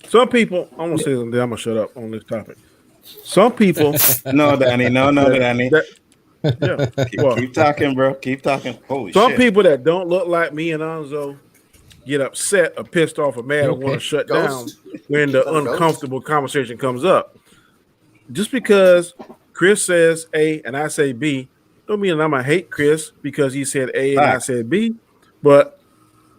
some people. I'm gonna say something. I'm gonna shut up on this topic. Some people. No, Danny. No, Danny. Keep talking, bro. Keep talking. Holy Some shit. people that don't look like me and Alonzo get upset or pissed off or mad or want to shut down when the uncomfortable conversation comes up. Just because Chris says A and I say B, don't mean I'm gonna hate Chris because he said A and I said B. But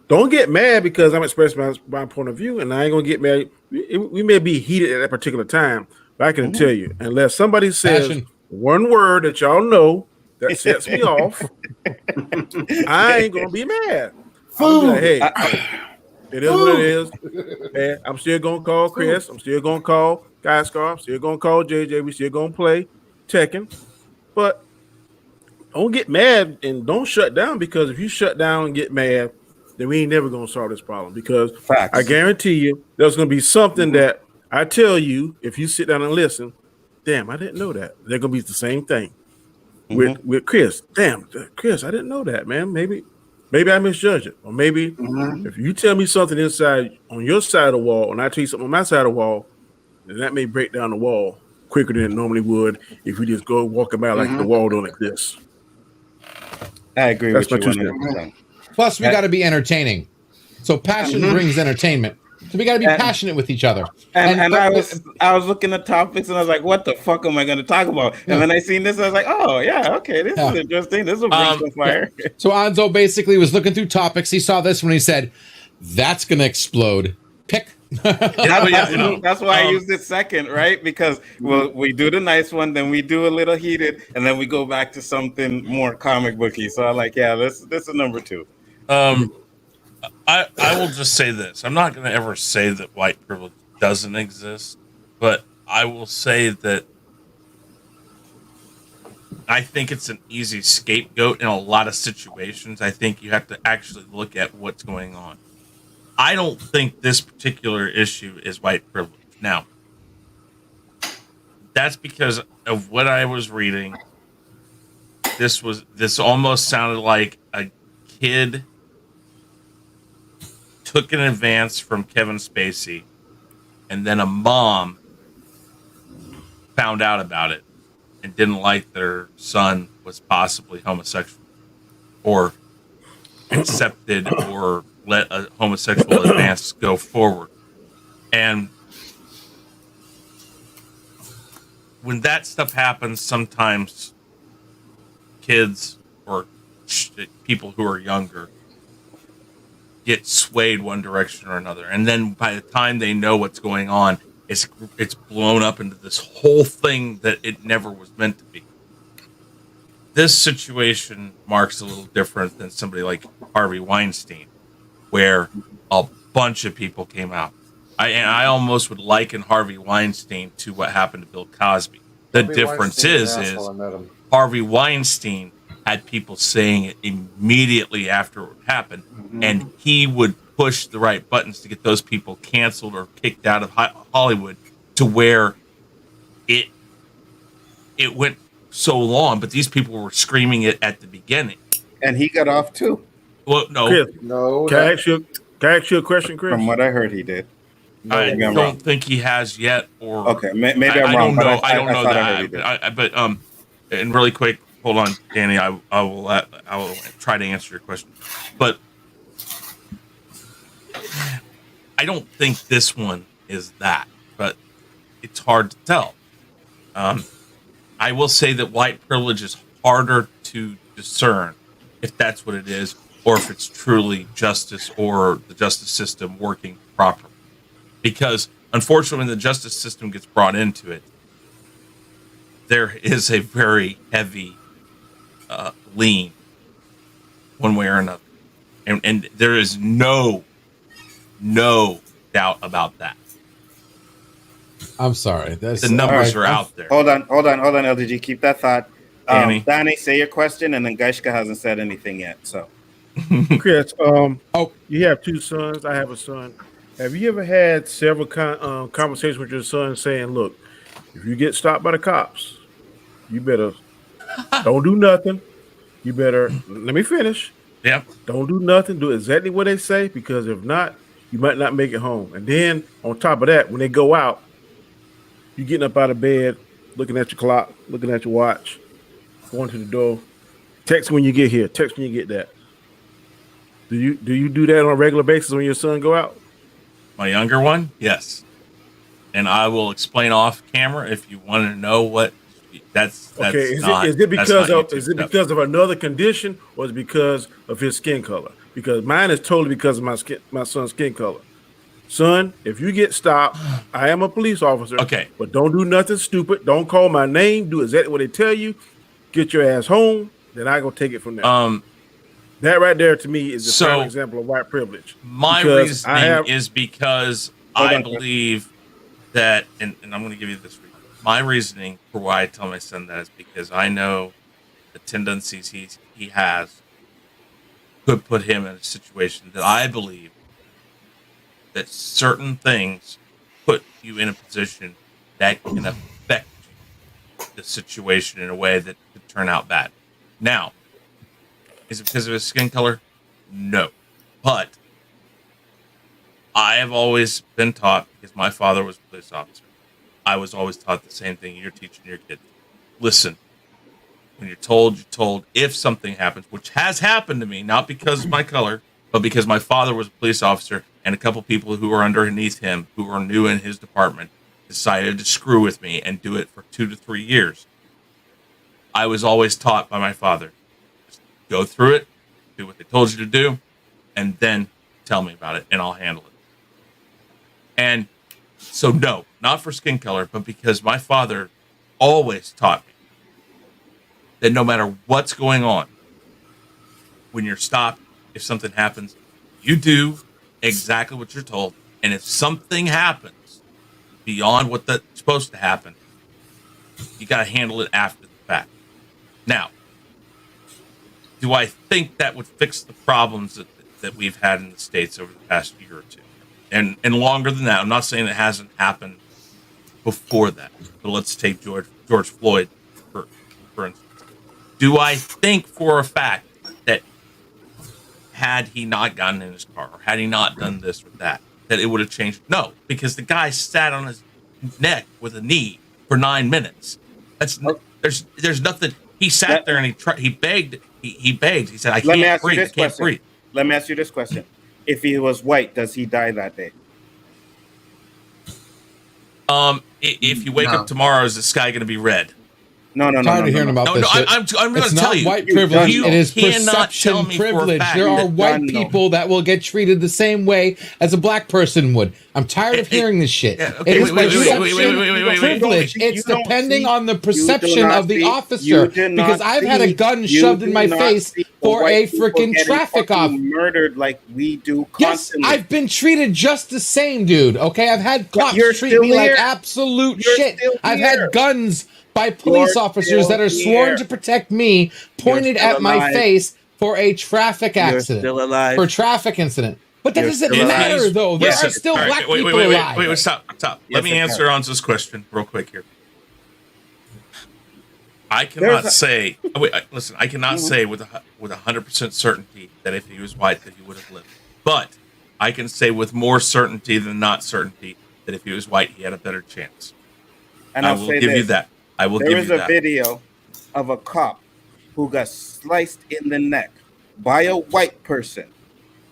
don't get mad because I'm expressing my point of view, and I ain't gonna get mad. We may be heated at that particular time, but I can tell you, unless somebody says one word that y'all know that sets me off, I ain't gonna be mad. I'm like, hey, it is what it is. And I'm still gonna call Chris. I'm still gonna call Guy Scar. I'm still gonna call JJ. We still gonna play Tekken. But don't get mad and don't shut down, because if you shut down and get mad, then we ain't never gonna solve this problem. Because I guarantee you there's gonna be something that I tell you if you sit down and listen. Damn, I didn't know that. They're gonna be the same thing with Chris. Damn, Chris, I didn't know that, man. Maybe I misjudged it. Or maybe if you tell me something inside on your side of the wall and I tell you something on my side of the wall, then that may break down the wall quicker than it normally would if we just go walking by like the wall don't exist. I agree with you 100%. Plus, we got to be entertaining. So passion brings entertainment. So we got to be passionate with each other. And I was looking at topics and I was like, what the fuck am I going to talk about? And then I seen this, I was like, oh yeah, okay, this is interesting. This will bring some fire. So Anzo basically was looking through topics. He saw this when he said, "That's going to explode." Pick. That's why I used it second, right? Because we do the nice one, then we do a little heated, and then we go back to something more comic booky. So I'm like, yeah, this is number 2. I will just say this. I'm not going to ever say that white privilege doesn't exist, but I will say that I think it's an easy scapegoat in a lot of situations. I think you have to actually look at what's going on. I don't think this particular issue is white privilege. Now, that's because of what I was reading. This almost sounded like a kid took an advance from Kevin Spacey, and then a mom found out about it and didn't like their son was possibly homosexual or accepted or let a homosexual advance go forward. And when that stuff happens, sometimes kids or people who are younger get swayed one direction or another, and then by the time they know what's going on, it's blown up into this whole thing that it never was meant to be. This situation marks a little different than somebody like Harvey Weinstein, where a bunch of people came out. I almost would liken Harvey Weinstein to what happened to Bill Cosby. The difference is Harvey Weinstein had people saying it immediately after it happened, and he would push the right buttons to get those people canceled or kicked out of Hollywood to where it went so long, but these people were screaming it at the beginning. And he got off too. Well, no. Chris, No. can I ask you a question, Chris? From what I heard, he did. I maybe I'm don't wrong. think he has yet. Or Okay, maybe I'm I wrong. don't know. But I don't know thought I heard he that. did. But and really quick, hold on, Danny. I will try to answer your question, but I don't think this one is that. But it's hard to tell. I will say that white privilege is harder to discern if that's what it is, or if it's truly justice or the justice system working properly. Because unfortunately, when the justice system gets brought into it, there is a very heavy lean one way or another. And there is no doubt about that. I'm sorry. That's, The numbers are out there. Hold on, LDG. Keep that thought. Danny, say your question, and then Gaishka hasn't said anything yet. So, Chris, you have two sons. I have a son. Have you ever had several conversations with your son saying, "Look, if you get stopped by the cops, you better don't do nothing. You better let me finish. Yep. Don't do nothing. Do exactly what they say, because if not, you might not make it home. And then on top of that, when they go out, you getting up out of bed, looking at your clock, looking at your watch, going to the door. Text when you get here. Text when you get that. Do you do that on a regular basis when your son go out? My younger one, yes. And I will explain off camera if you want to know what. That's okay. Is it because of another condition, or is it because of his skin color? Because mine is totally because of my son's skin color. Son, if you get stopped, I am a police officer. Okay. But don't do nothing stupid. Don't call my name. Do exactly what they tell you. Get your ass home. Then I go take it from there. That right there to me is the prime example of white privilege. My reasoning is because I believe that, and I'm going to give you this reason. My reasoning for why I tell my son that is because I know the tendencies he has could put him in a situation that I believe that certain things put you in a position that can affect the situation in a way that could turn out bad. Now, is it because of his skin color? No. But I have always been taught, because my father was a police officer, I was always taught the same thing you're teaching your kids. Listen, when you're told, you're told. If something happens, which has happened to me, not because of my color, but because my father was a police officer and a couple people who were underneath him, who were new in his department, decided to screw with me and do it for 2 to 3 years. I was always taught by my father, just go through it, do what they told you to do, and then tell me about it, and I'll handle it. And so, no, not for skin color, but because my father always taught me that no matter what's going on, when you're stopped, if something happens, you do exactly what you're told. And if something happens beyond what that's supposed to happen, you got to handle it after the fact. Now, do I think that would fix the problems that we've had in the States over the past year or two? And longer than that. I'm not saying it hasn't happened before that. But let's take George Floyd, for instance. Do I think for a fact that had he not gotten in his car, or had he not done this or that it would have changed? No, because the guy sat on his neck with a knee for 9 minutes. There's nothing. He sat there and he begged. He begged. He said, "I can't breathe. I can't breathe." Let me ask you this question: if he was white, does he die that day? If you wake up tomorrow, is the sky going to be red? No. Tired of hearing about this shit. I'm going to tell you. White privilege. It is cannot tell perception me privilege. for a fact There are that white people that will get treated the same way as a black person would. I'm tired of hearing this shit. It is perception privilege. It's depending on the perception of the officer. Because I've had a gun shoved in my face for a freaking traffic officer. Murdered like we do constantly. Yes, I've been treated just the same, dude. Okay, I've had cops treat me like absolute shit. I've had guns by police officers that are sworn to protect me pointed at my face for a traffic accident. Still alive. For a traffic incident. But that You're doesn't still matter, alive. though. There Listen, are still all right, black wait, people alive. Wait, stop. Yes, Let me it answer does. Anzo's question real quick here. I cannot say. Listen, I cannot say with 100% certainty that if he was white that he would have lived. But I can say with more certainty than not certainty that if he was white he had a better chance. And I I'll will say give you this. that. I will There give is you a that. video of a cop who got sliced in the neck by a white person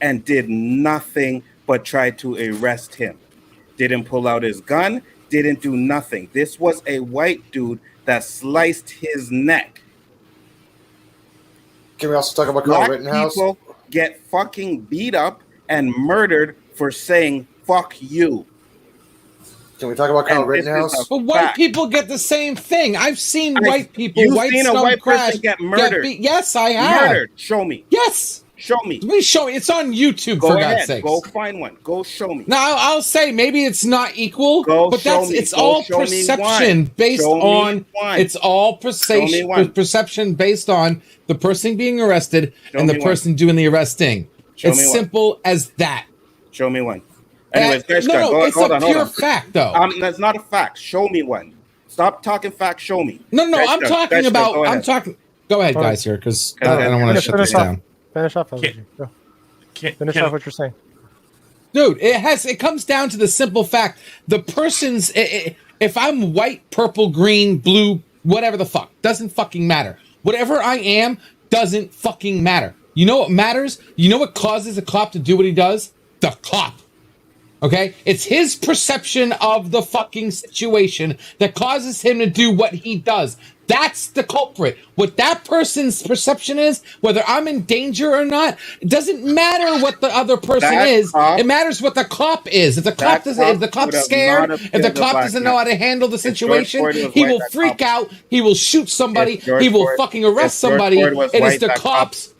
and did nothing but try to arrest him. Didn't pull out his gun, didn't do nothing. This was a white dude that sliced his neck. Can we also talk about Carl Black Rittenhouse? people get fucking beat up and murdered for saying fuck you. Can we talk about Carl And this is Rittenhouse? a But white fact. people get the same thing. I've seen white people, You've white seen a scum white crash person get murdered. beat. Yes, I have. Murdered. Show me. Yes. Show me. Please show me. It's on YouTube, Go for ahead. God's sake. Go find one. Go show me. Now, I'll say maybe it's not equal, Go but show me. it's Go all show me perception one. based Show me on one. it's all Show me one. perception based on the person being arrested Show and the me one. person doing the arresting. Show It's me one. simple as that. Show me one. Anyways, guys, No, it's a pure fact, though. That's not a fact. Show me one. Stop talking facts. Show me. No, Guys, I'm talking guys, about. go I'm ahead. talking. Go ahead, Hold on. guys, here, because Go I ahead. don't want to shut this down. Finish off. Can't- Go. Can't- Finish can't- off what you're saying. Dude, it comes down to the simple fact: the person's. If I'm white, purple, green, blue, whatever the fuck, doesn't fucking matter. Whatever I am doesn't fucking matter. You know what matters? You know what causes a cop to do what he does? The cop. Okay? It's his perception of the fucking situation that causes him to do what he does. That's the culprit. What that person's perception is, whether I'm in danger or not, it doesn't matter what the other person That is. cop- It matters what the cop is. If the cop doesn't, if the cop cop's would have scared, not have if the killed the cop black doesn't know man. how to handle the If George situation, Floyd was he white, will that freak cop- out. He will shoot somebody. If George He will Floyd- fucking arrest if George somebody. Floyd was It is white, the that cop- cops.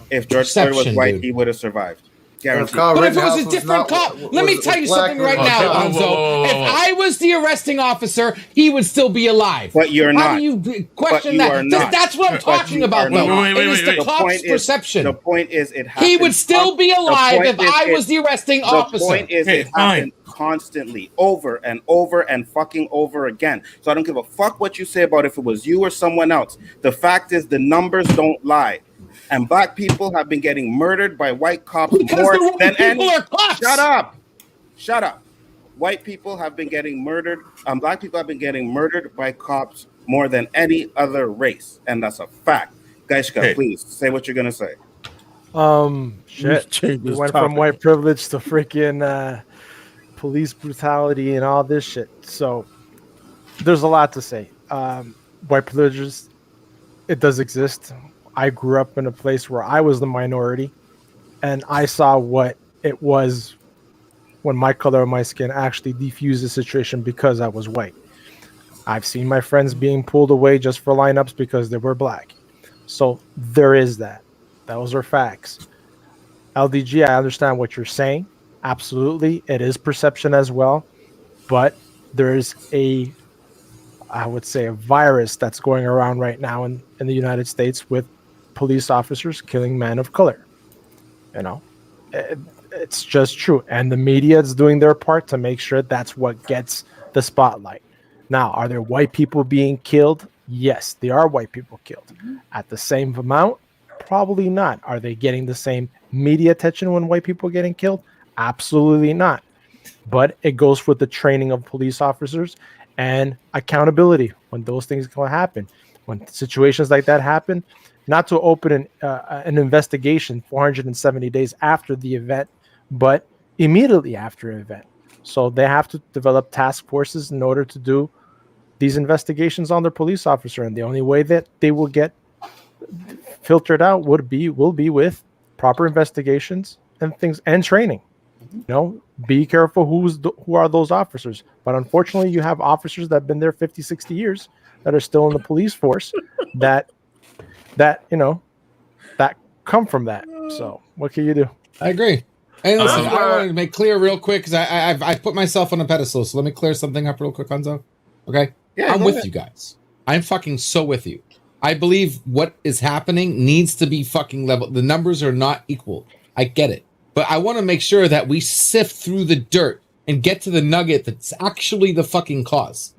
If George Floyd was Perception, white, dude. he would have survived. If Guaranteed. Carl But if it was Rittenhouse a different cop, let me tell you something right now, Okay, whoa, Anzo. whoa, whoa, If whoa. I was the arresting officer, he would still be alive. But you're How not. do you question But you that? are not. That's what I'm But talking you about, are though. not. Wait, It is the wait. cop's perception. The point is, it happens. He would still be alive if I was the arresting The officer. point is, Okay, it happens fine. constantly, over and over and fucking over again. So I don't give a fuck what you say about if it was you or someone else. The fact is, the numbers don't lie. And black people have been getting murdered by white cops Because more the white than people any. are cops. Shut up. Shut up. White people have been getting murdered. Black people have been getting murdered by cops more than any other race, and that's a fact. Gaishka, Okay. please say what you're gonna say. Shit. change We this went topic. from white privilege to freaking police brutality and all this shit. So there's a lot to say. White privileges, it does exist. I grew up in a place where I was the minority, and I saw what it was when my color of my skin actually defused the situation because I was white. I've seen my friends being pulled away just for lineups because they were black. So there is that. Those are facts. LDG, I understand what you're saying. Absolutely. It is perception as well. But there's I would say, a virus that's going around right now in the United States with police officers killing men of color. You know, it's just true. And the media is doing their part to make sure that's what gets the spotlight. Now, are there white people being killed? Yes, there are white people killed. At the same amount? Probably not. Are they getting the same media attention when white people are getting killed? Absolutely not. But it goes with the training of police officers and accountability when those things can happen. When situations like that happen, not to open an investigation 470 days after the event, but immediately after an event. So they have to develop task forces in order to do these investigations on their police officer. And the only way that they will get filtered out will be with proper investigations and things and training. You know, be careful who are those officers. But unfortunately, you have officers that have been there 50, 60 years that are still in the police force that you know, that come from that. So what can you do? I agree. And listen, I wanted to make clear real quick because I put myself on a pedestal. So let me clear something up real quick, Hanzo. Okay? Yeah, I'm go with ahead. you guys. I'm fucking so with you. I believe what is happening needs to be fucking level. The numbers are not equal. I get it. but I want to make sure that we sift through the dirt and get to the nugget that's actually the fucking cause.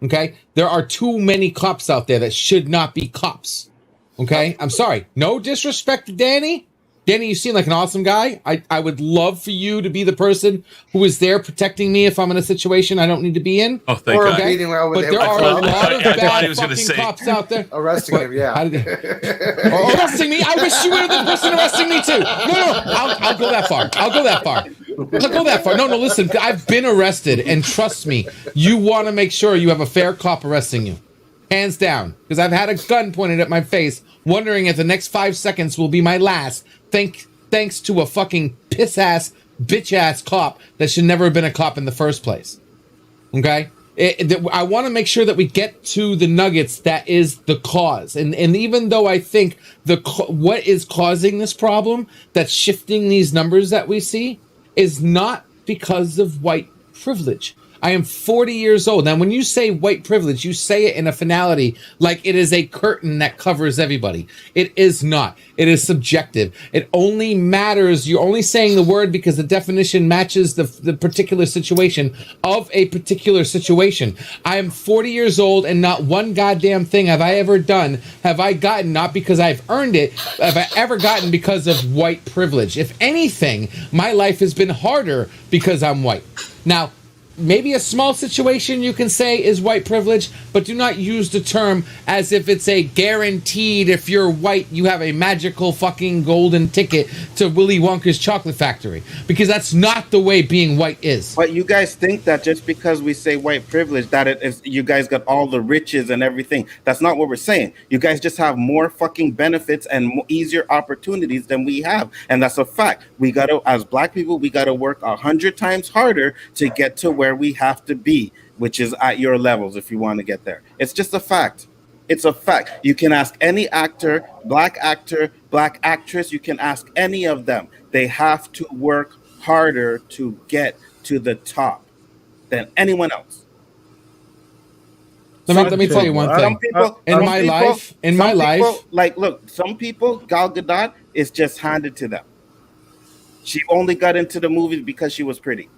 Okay? There are too many cops out there that should not be cops. Okay? I'm sorry. No disrespect to Danny. Danny, you seem like an awesome guy. I would love for you to be the person who is there protecting me if I'm in a situation I don't need to be in. Oh, thank God. But there are a lot of bad fucking cops out there. Arresting him, yeah. Arresting me? I wish you were the person arresting me too. No. I'll go that far. I'll go that far. No, listen. I've been arrested, and trust me, you want to make sure you have a fair cop arresting you. Hands down. Because I've had a gun pointed at my face, wondering if the next 5 seconds will be my last. Thanks to a fucking piss-ass, bitch-ass cop that should never have been a cop in the first place. Okay? I want to make sure that we get to the nuggets that is the cause. And even though I think what is causing this problem, that's shifting these numbers that we see, is not because of white privilege. I am 40 years old. Now, when you say white privilege, you say it in a finality like it is a curtain that covers everybody. It is not. It is subjective. It only matters. You're only saying the word because the definition matches the particular situation of a particular situation. I am 40 years old, and not one goddamn thing have I ever done have I gotten, not because I've earned it, have I ever gotten because of white privilege. If anything, my life has been harder because I'm white. Now, maybe a small situation you can say is white privilege, but do not use the term as if it's a guaranteed, if you're white, you have a magical fucking golden ticket to Willy Wonka's chocolate factory. Because that's not the way being white is. But you guys think that just because we say white privilege, that it is, you guys got all the riches and everything. That's not what we're saying. You guys just have more fucking benefits and easier opportunities than we have. And that's a fact. We got to, as black people, we got to work 100 times harder to get to where we have to be, which is at your levels if you want to get there. It's just a fact. It's a fact. You can ask any actor, black actress, you can ask any of them. They have to work harder to get to the top than anyone else. Let me tell you one thing. In my life, like, look, some people, Gal Gadot is just handed to them. She only got into the movies because she was pretty.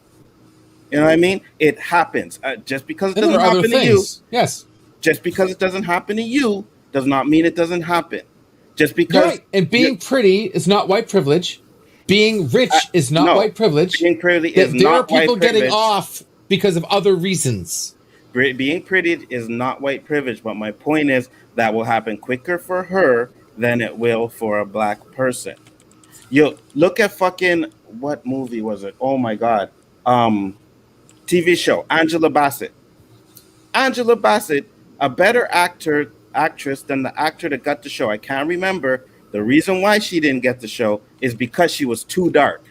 You know what I mean? It happens. Just because it doesn't happen to you. Yes. Just because it doesn't happen to you does not mean it doesn't happen. Just because. Right. And being pretty is not white privilege. Being rich is not white privilege. Being pretty is not white privilege. There are people getting off because of other reasons. Being pretty is not white privilege. But my point is that will happen quicker for her than it will for a black person. You look at fucking, what movie was it? Oh my God. TV show, Angela Bassett. Angela Bassett, a better actress than the actor that got the show. I can't remember. The reason why she didn't get the show is because she was too dark.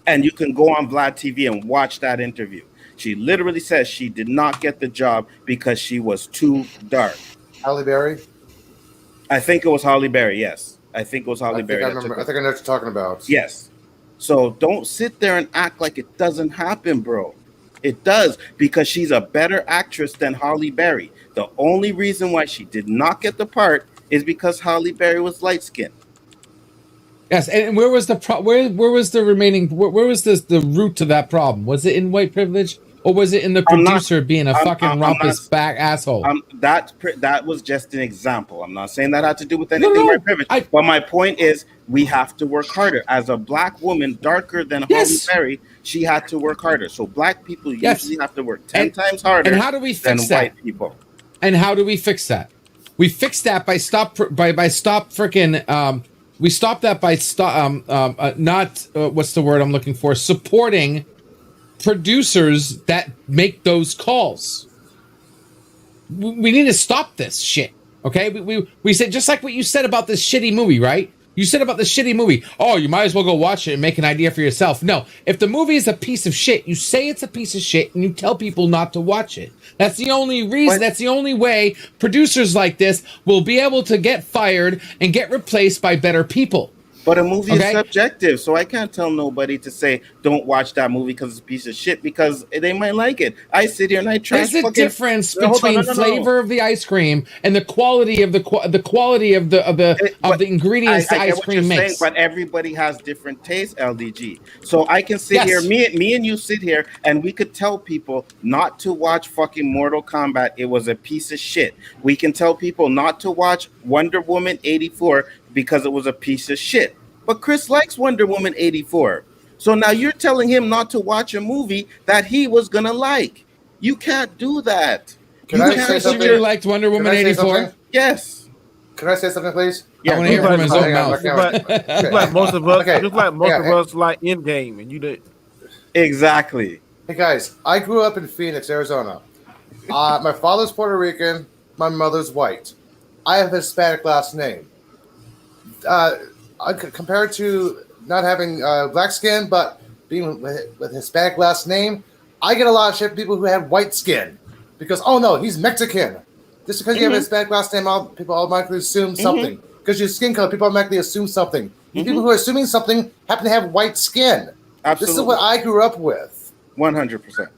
And you can go on Vlad TV and watch that interview. She literally says she did not get the job because she was too dark. Halle Berry? I think it was Halle Berry, yes. I think it was Halle Berry. I think I know what you're talking about. Yes. So don't sit there and act like it doesn't happen, bro. It does, because she's a better actress than Halle Berry. The only reason why she did not get the part is because Halle Berry was light-skinned. Yes, and where was the where was the remaining? Where was the root to that problem? Was it in white privilege, or was it in the producer being a fucking rumpus back asshole? That was just an example. I'm not saying that had to do with anything white privilege. But my point is, we have to work harder. As a black woman, darker than Halle Berry, she had to work harder. So black people usually have to work 10 times harder. And how do we fix that? White people. And how do we fix that? We fix that by stop freaking. We stop that by what's the word I'm looking for? Supporting producers that make those calls. We need to stop this shit. Okay, we said, just like what you said about this shitty movie, right? You said about the shitty movie, oh, you might as well go watch it and make an idea for yourself. No, if the movie is a piece of shit, you say it's a piece of shit and you tell people not to watch it. That's the only reason, that's the only way producers like this will be able to get fired and get replaced by better people. But a movie is Okay. subjective, so I can't tell nobody to say don't watch that movie because it's a piece of shit because they might like it. I sit here and I trash. There's a difference No, hold on, between no. flavor of the ice cream and the quality of the quality of the ingredients the ice cream makes. But everybody has different tastes, LDG. So I can sit here, me and you sit here, and we could tell people not to watch fucking Mortal Kombat. It was a piece of shit. We can tell people not to watch Wonder Woman 84 because it was a piece of shit. But Chris likes Wonder Woman 84. So now you're telling him not to watch a movie that he was going to like. You can't do that. Can I say something? You really liked Wonder Woman 84? Yes. Can I say something, please? I want to hear from his own mouth. Just like most of us like Endgame, and you did. Exactly. Hey guys, I grew up in Phoenix, Arizona. My father's Puerto Rican, my mother's white. I have a Hispanic last name. Compared to not having black skin, but being with Hispanic last name, I get a lot of shit from people who have white skin because, oh no, he's Mexican. Just because you have a Hispanic last name, people automatically assume something. Because your skin color, people automatically assume something. People who are assuming something happen to have white skin. Absolutely. This is what I grew up with. 100%.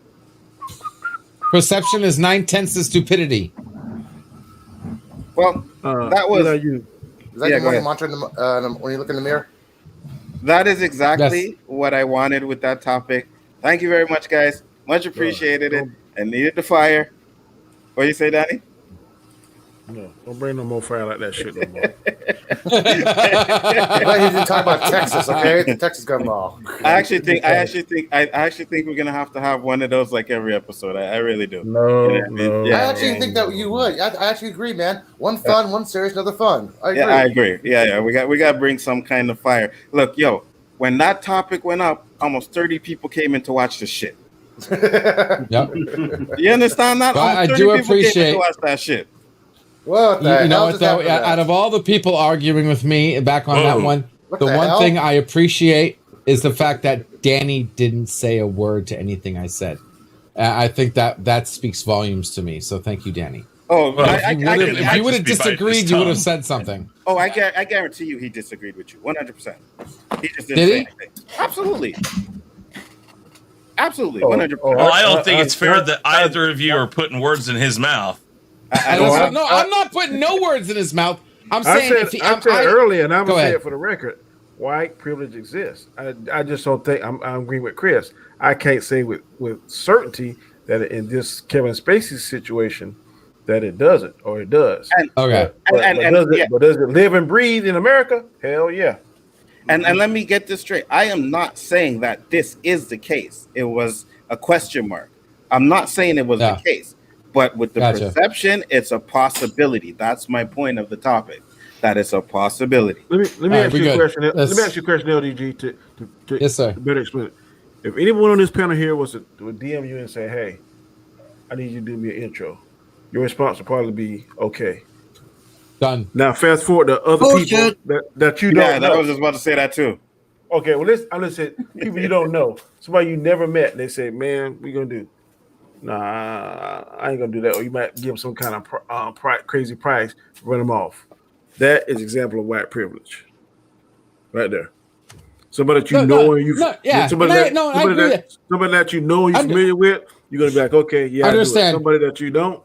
Perception is 9/10 of stupidity. Well, that was... Is that your morning mantra when you look in the mirror? That is exactly what I wanted with that topic. Thank you very much, guys. Much appreciated it. I needed the fire. What do you say, Danny? No, don't bring no more fire like that shit no more. Glad you didn't talk about Texas, okay? The Texas gun law. I actually think we're gonna have to have one of those like every episode. I really do. No, I actually think that you would. I actually agree, man. One fun, one serious, another fun. I agree. Yeah, I agree. Yeah. We got to bring some kind of fire. Look, yo, when that topic went up, almost 30 people came in to watch this shit. Yep. You understand that? Well, I do appreciate to watch that shit. What the you know hell what just though? happened to that? Out of all the people arguing with me back on that one, What the the one hell? thing I appreciate is the fact that Danny didn't say a word to anything I said. I think that speaks volumes to me. So thank you, Danny. Oh, Well, If you would have disagreed, you would have said something. Oh, I guarantee you he disagreed with you 100%. He just didn't Did say he? anything. Absolutely. Absolutely, Oh, 100%. Well, I don't think it's fair that either of you are putting words in his mouth. I'm not putting no words in his mouth. I'm saying I said earlier, and I'm Go gonna say ahead. it for the record: white privilege exists. I just don't think I'm agreeing with Chris. I can't say with certainty that in this Kevin Spacey situation that it doesn't or it does. Okay. But does it live and breathe in America? Hell yeah. And let me get this straight. I am not saying that this is the case. It was a question mark. I'm not saying it was the case. But with the perception, it's a possibility. That's my point of the topic. That it's a possibility. Let me ask you a question. Let me ask you a question, LDG, to Yes, sir. better explain it. If anyone on this panel here was to DM you and say, "Hey, I need you to do me an intro," your response would probably be, "Okay." Done. Now, fast forward to other people that you don't know. I was just about to say that too. Okay, well, I'm just saying people you don't know, somebody you never met. They say, "Man, we gonna do." Nah, I ain't gonna do that. Or you might give them some kind of crazy price, run them off. That is example of white privilege, right there. Somebody that you know and you, somebody that you know and you're familiar with, you're gonna be like, okay, yeah, I understand. Somebody that you don't,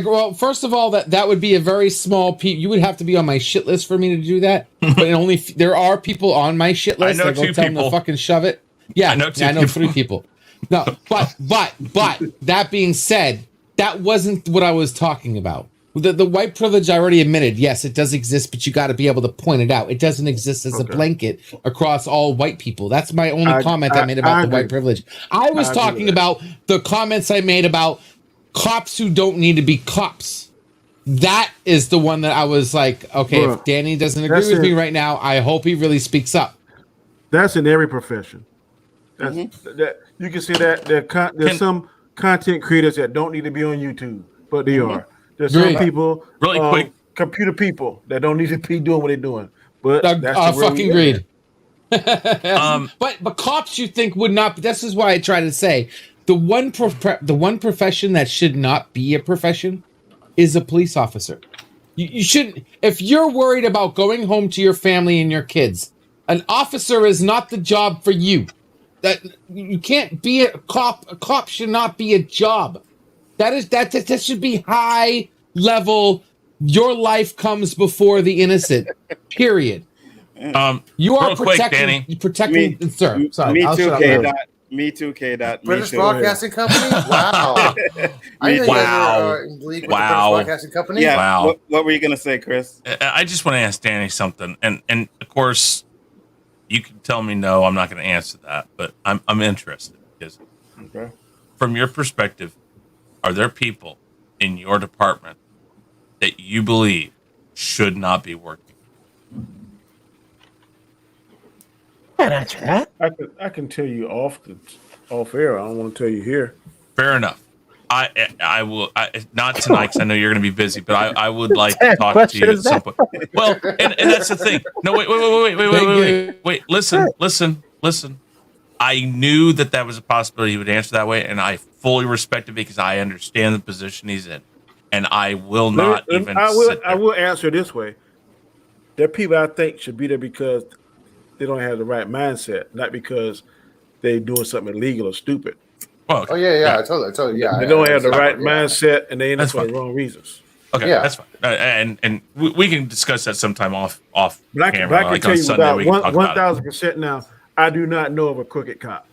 well, first of all, that would be a very small you would have to be on my shit list for me to do that. But there are people on my shit list. I know that go two tell them to people. fucking shove it. Yeah, I know I know 3 people. No, but that being said, that wasn't what I was talking about. The white privilege I already admitted. Yes, it does exist, but you got to be able to point it out. It doesn't exist as a blanket across all white people. That's my only comment I made about the white privilege. I was talking about the comments I made about cops who don't need to be cops. That is the one that I was like, okay, if Danny doesn't agree with me right now, I hope he really speaks up. That's in every profession. That you can see that there's some content creators that don't need to be on YouTube, but they are. There's some people, really quick, computer people that don't need to be doing what they're doing. But fucking agreed. But cops, you think would not? This is why I try to say the one profession that should not be a profession is a police officer. You shouldn't. If you're worried about going home to your family and your kids, an officer is not the job for you. That you can't be a cop. A cop should not be a job. That should be high level. Your life comes before the innocent. Period. You are protecting. Sir, sorry. Me too, K-Dot. Me too, K-Dot. British Broadcasting Company? Wow. I think Wow. in league with Wow. the British Broadcasting Company? Yeah. Wow. What were you going to say, Chris? I just want to ask Danny something, and of course, you can tell me no. I'm not going to answer that, but I'm interested because Okay. from your perspective, are there people in your department that you believe should not be working? Can't answer that. I can tell you off air. I don't want to tell you here. Fair enough. I will not tonight because I know you're going to be busy, but I would like to talk to you at some point. Well, and that's the thing. No, wait. Listen. I knew that was a possibility he would answer that way, and I fully respect it because I understand the position he's in, and I will not even. I will answer this way. There are people I think should be there because they don't have the right mindset, not because they're doing something illegal or stupid. Well, okay. Oh, yeah. I totally. Yeah. They don't have the right Yeah. mindset, and they end up That's for the fine. wrong reasons. Okay, Yeah. that's fine. And we can discuss that sometime off But I camera. can Like tell on you Sunday, we can about talk about it. 1,000% now, I do not know of a crooked cop.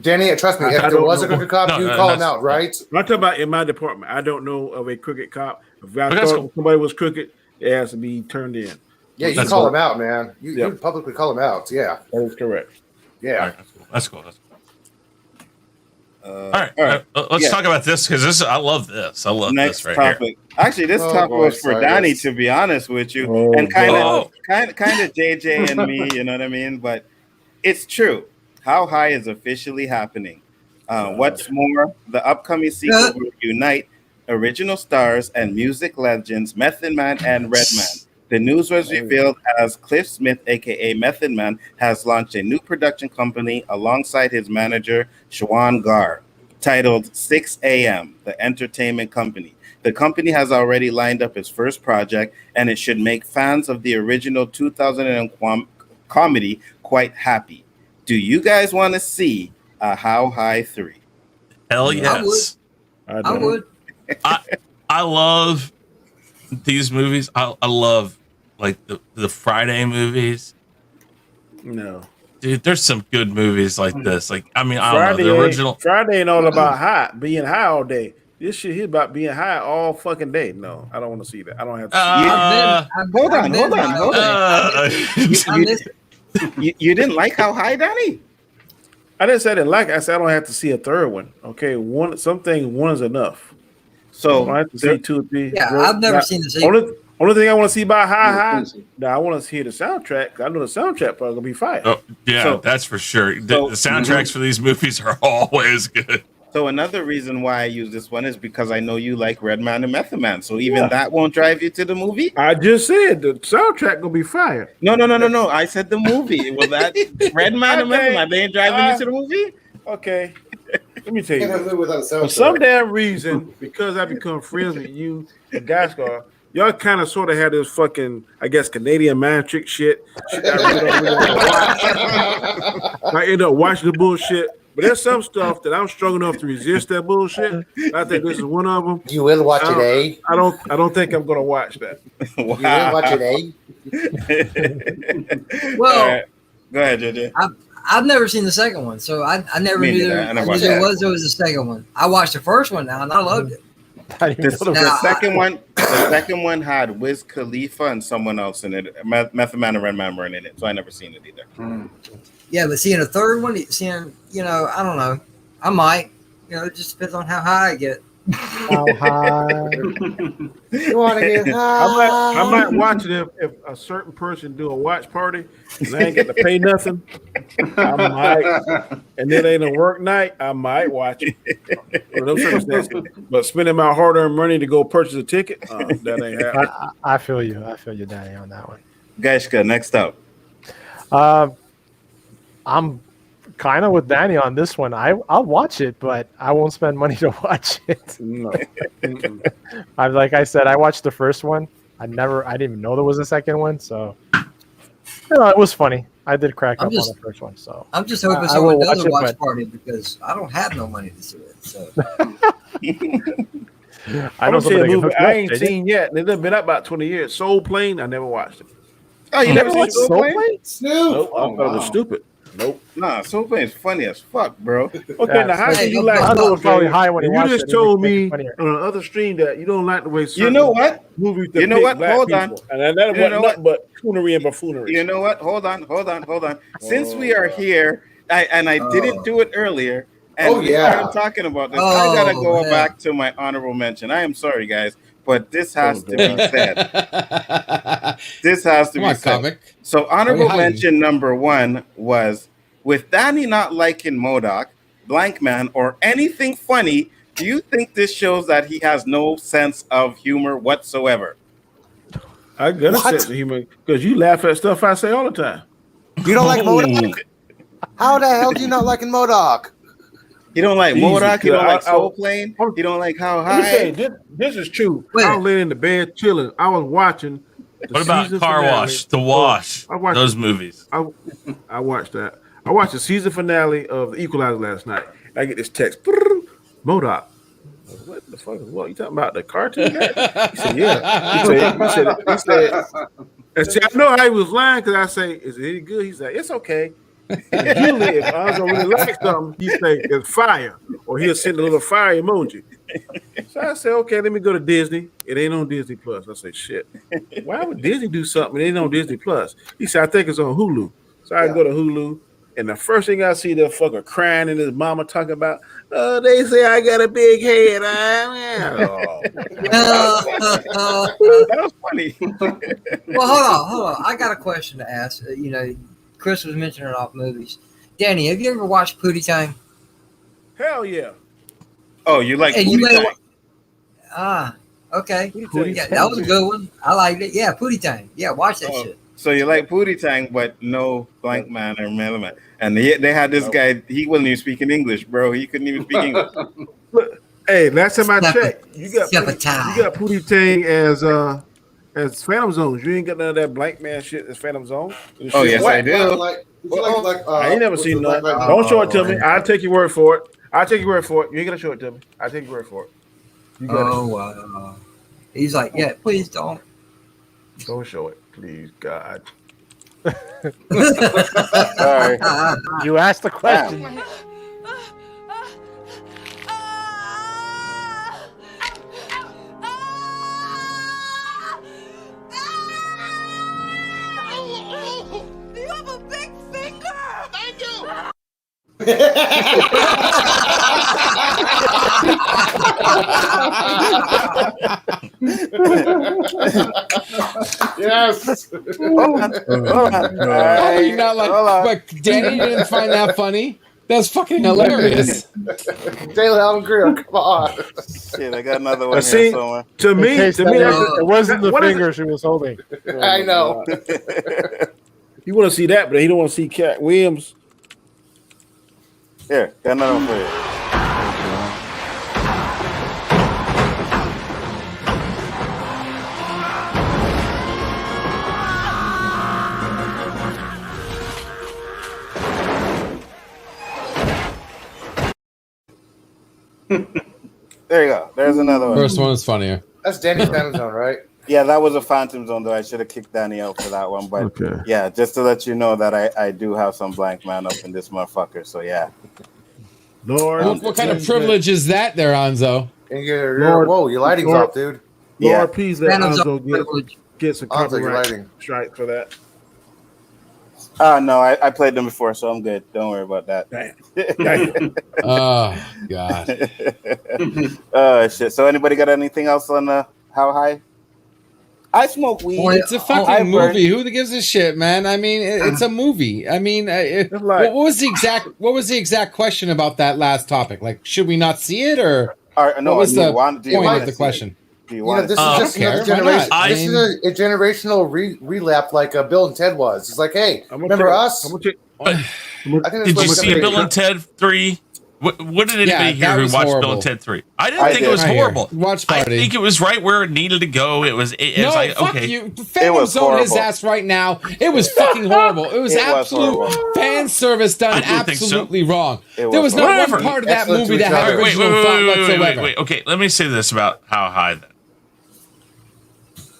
Danny, trust me, if there was a crooked cop, you'd call him out, right? I'm talking about in my department. I don't know of a crooked cop. If I Okay, that's thought cool. somebody was crooked, it has to be turned in. Yeah, you That's call cool. him out, man. You publicly call him out. Yeah. That is correct. Yeah. All right, that's cool. All right. Let's Yeah. talk about this because I love this. I love Next this right topic. Actually, this Oh, topic boy, was for sorry, Danny, yes. to be honest with you, Oh, and kind boy. of JJ and me. You know what I mean? But it's true. How High is officially happening. What's more, the upcoming sequel will unite original stars and music legends Method Man and Redman. The news was revealed as Cliff Smith, aka Method Man, has launched a new production company alongside his manager Shawan Gar, titled 6 a.m., the entertainment company. The company has already lined up its first project, and it should make fans of the original 2000 comedy quite happy. Do you guys want to see a How High 3? Hell yes. I would. I love these movies. I love like the Friday movies. No. Dude, there's some good movies like this. Like, I mean, I don't know, the original. Friday ain't all about being high all day. This shit here about being high all fucking day. No, I don't want to see that. I don't have to Hold on. You didn't like How High, Danny? I didn't say I didn't like it. I said I don't have to see a third one. Okay, one is enough. So I don't have to see 2 or 3. Yeah, I've never seen the sequel. Only thing I want to see about High. Now I want to hear the soundtrack. I know the soundtrack probably gonna be fire. Oh, yeah, So- that's for sure. The soundtracks for these movies are always good. So another reason why I use this one is because I know you like Redman and Method Man. So even that won't drive you to the movie? I just said the soundtrack gonna be fire. No. I said the movie. Was that Redman and Method Man? They ain't driving you to the movie? Okay. Let me tell you. Can't live without a For soundtrack. some damn reason, because I become friends with you and Gascar, y'all kind of sort of had this fucking, I guess, Canadian man trick shit. I end up watching the bullshit. But there's some stuff that I'm strong enough to resist that bullshit. I think this is one of them. You will watch it, eh? I don't think I'm gonna watch that. You will watch it, eh? Well, All right. Go ahead, JJ. I've never seen the second one, so I never Me knew neither. there, I never knew watched there that. was a second one. I watched the first one now, and I loved it. The second one had Wiz Khalifa and someone else in it. Method Man and Redman weren't in it, so I never seen it either. Yeah, but seeing a third one, I don't know. I might. It just depends on how high I get. How high? You want to get high? I might watch it if a certain person do a watch party and I ain't got to pay nothing. I might, and it ain't a work night. I might watch it. For those circumstances. But spending my hard-earned money to go purchase a ticket, that ain't happening. I feel you, Danny, on that one. Gashka, next up. I'm kind of with Danny on this one. I'll watch it, but I won't spend money to watch it. No. Like I said, I watched the first one. I didn't even know there was a second one. So, it was funny. I did crack up on the first one. So I'm just hoping I someone will does a watch watch it, party because I don't have no money to see it. So I I know don't see a somebody that can movie hook you I up, ain't JJ. seen yet. And it's been up about 20 years. Soul Plane, I never watched it. Oh, you never seen Soul Plane? Snoop. Nope. I thought it was stupid. Nope. Nah, Soul Plane is funny as fuck, bro. Okay, now how Hey, can you no, like no, I Soul was probably Plane? high when he And you watched just it. It told makes it me funnier. on the other stream that you don't like the way certain You know what? movies You know depict what? black Hold on. people. And that You wasn't know nothing but coonery and buffoonery. You know what? Hold on. Since we are here, I didn't do it earlier, and we started talking about this. I gotta go back to my honorable mention. I am sorry, guys, but this has to be said. This has to Come be on, said. comic. So honorable hiding? mention number 1 was with Danny not liking MODOK, Blank Man, or anything funny. Do you think this shows that he has no sense of humor whatsoever? I got a sense of humor because you laugh at stuff I say all the time. You don't like MODOK? How the hell do you not like MODOK? You don't like Jesus, MODOK? You don't like I- Soul Plane? You don't like How Let me say, High? this is true. I was laying in the bed chilling. I was watching. What about Car Wash, The Wash, I watched those movies? I watched that. I watched the season finale of The Equalizer last night. I get this text, MODOK. What the fuck is what? You talking about the cartoon guy? He said, yeah. He said, and see, I know how he was lying because I say, is it any good? He's like, it's okay. Usually, if I was gonna really like something, he'd say it's fire, or he'll send a little fire emoji. So I said, okay, let me go to Disney. It ain't on Disney Plus. I say, shit. Why would Disney do something? It ain't on Disney Plus. He said, I think it's on Hulu. So I go to Hulu, and the first thing I see, the fucker crying and his mama talking about, oh, they say I got a big head. That was funny. Well, hold on. I got a question to ask. Chris was mentioning off movies. Danny, have you ever watched Pootie Tang? Hell yeah. Oh, you like And Pootie Tang? Okay. Pootie Yeah, Tang. that was a good one. I liked it. Yeah, Pootie Tang. Yeah, watch that shit. So you like Pootie Tang, but no Blank Man or Melman. And they had this guy, he wasn't even speaking English, bro. He couldn't even speak English. Look, hey, last time I checked, you got Pootie Tang as Phantom Zones. You ain't got none of that Blank Man shit as Phantom Zone. Oh, yes, I do. I ain't never seen none. Don't show it to me. I'll take your word for it. You ain't gonna show it to me. I'll take your word for it. You got it. Wow. He's like, yeah, please don't. Don't show it, please, God. Sorry. You asked the question. You have a big finger! Thank you! Yes. How you not like? But Danny, you didn't find that funny? That's fucking hilarious. Taylor Allen Greer, come on. Shit, I got another one See, here somewhere. to me, it wasn't the what is finger she was holding. I know. You want to see that, but he don't want to see Cat Williams. Here, got another one for you. There you go. There's another one. First one is funnier. That's Danny Phantom Zone, right? Yeah, that was a Phantom Zone, though. I should have kicked Danny out for that one. But yeah, just to let you know that I do have some Blank Man up in this motherfucker. So yeah. Lord, What kind of privilege is that there, Anzo? And your lighting's off, dude. Lord, please let Phantom Zone Anzo privilege. get some Anzo, your copyright lighting. strike for that. No, I played them before, so I'm good. Don't worry about that. Oh, God. Shit. So anybody got anything else on How High? I smoke weed. Well, it's a fucking movie. Who gives a shit, man? I mean, it's a movie. I mean, what was the exact question about that last topic? Like, should we not see it, or no? What was the point of the question? Do you want this is just another generation. This is a generational relapse, like Bill and Ted was. It's like, hey, remember us? Did you see Bill and Ted 3? What did anybody Yeah, that here who was watched horrible. Bill and Ted 3? I didn't think it was Right horrible. here. Watch I party. think it was right where it needed to go. It was No, like, fuck okay. you. Phantom was Zone his horrible. ass right now. It was fucking horrible. It was It was absolute horrible. fan service done I didn't think so. absolutely wrong. It There was was not one horrible. part of that Excellent movie that to had each other. original thought whatsoever. Wait. Okay, let me say this about How High then.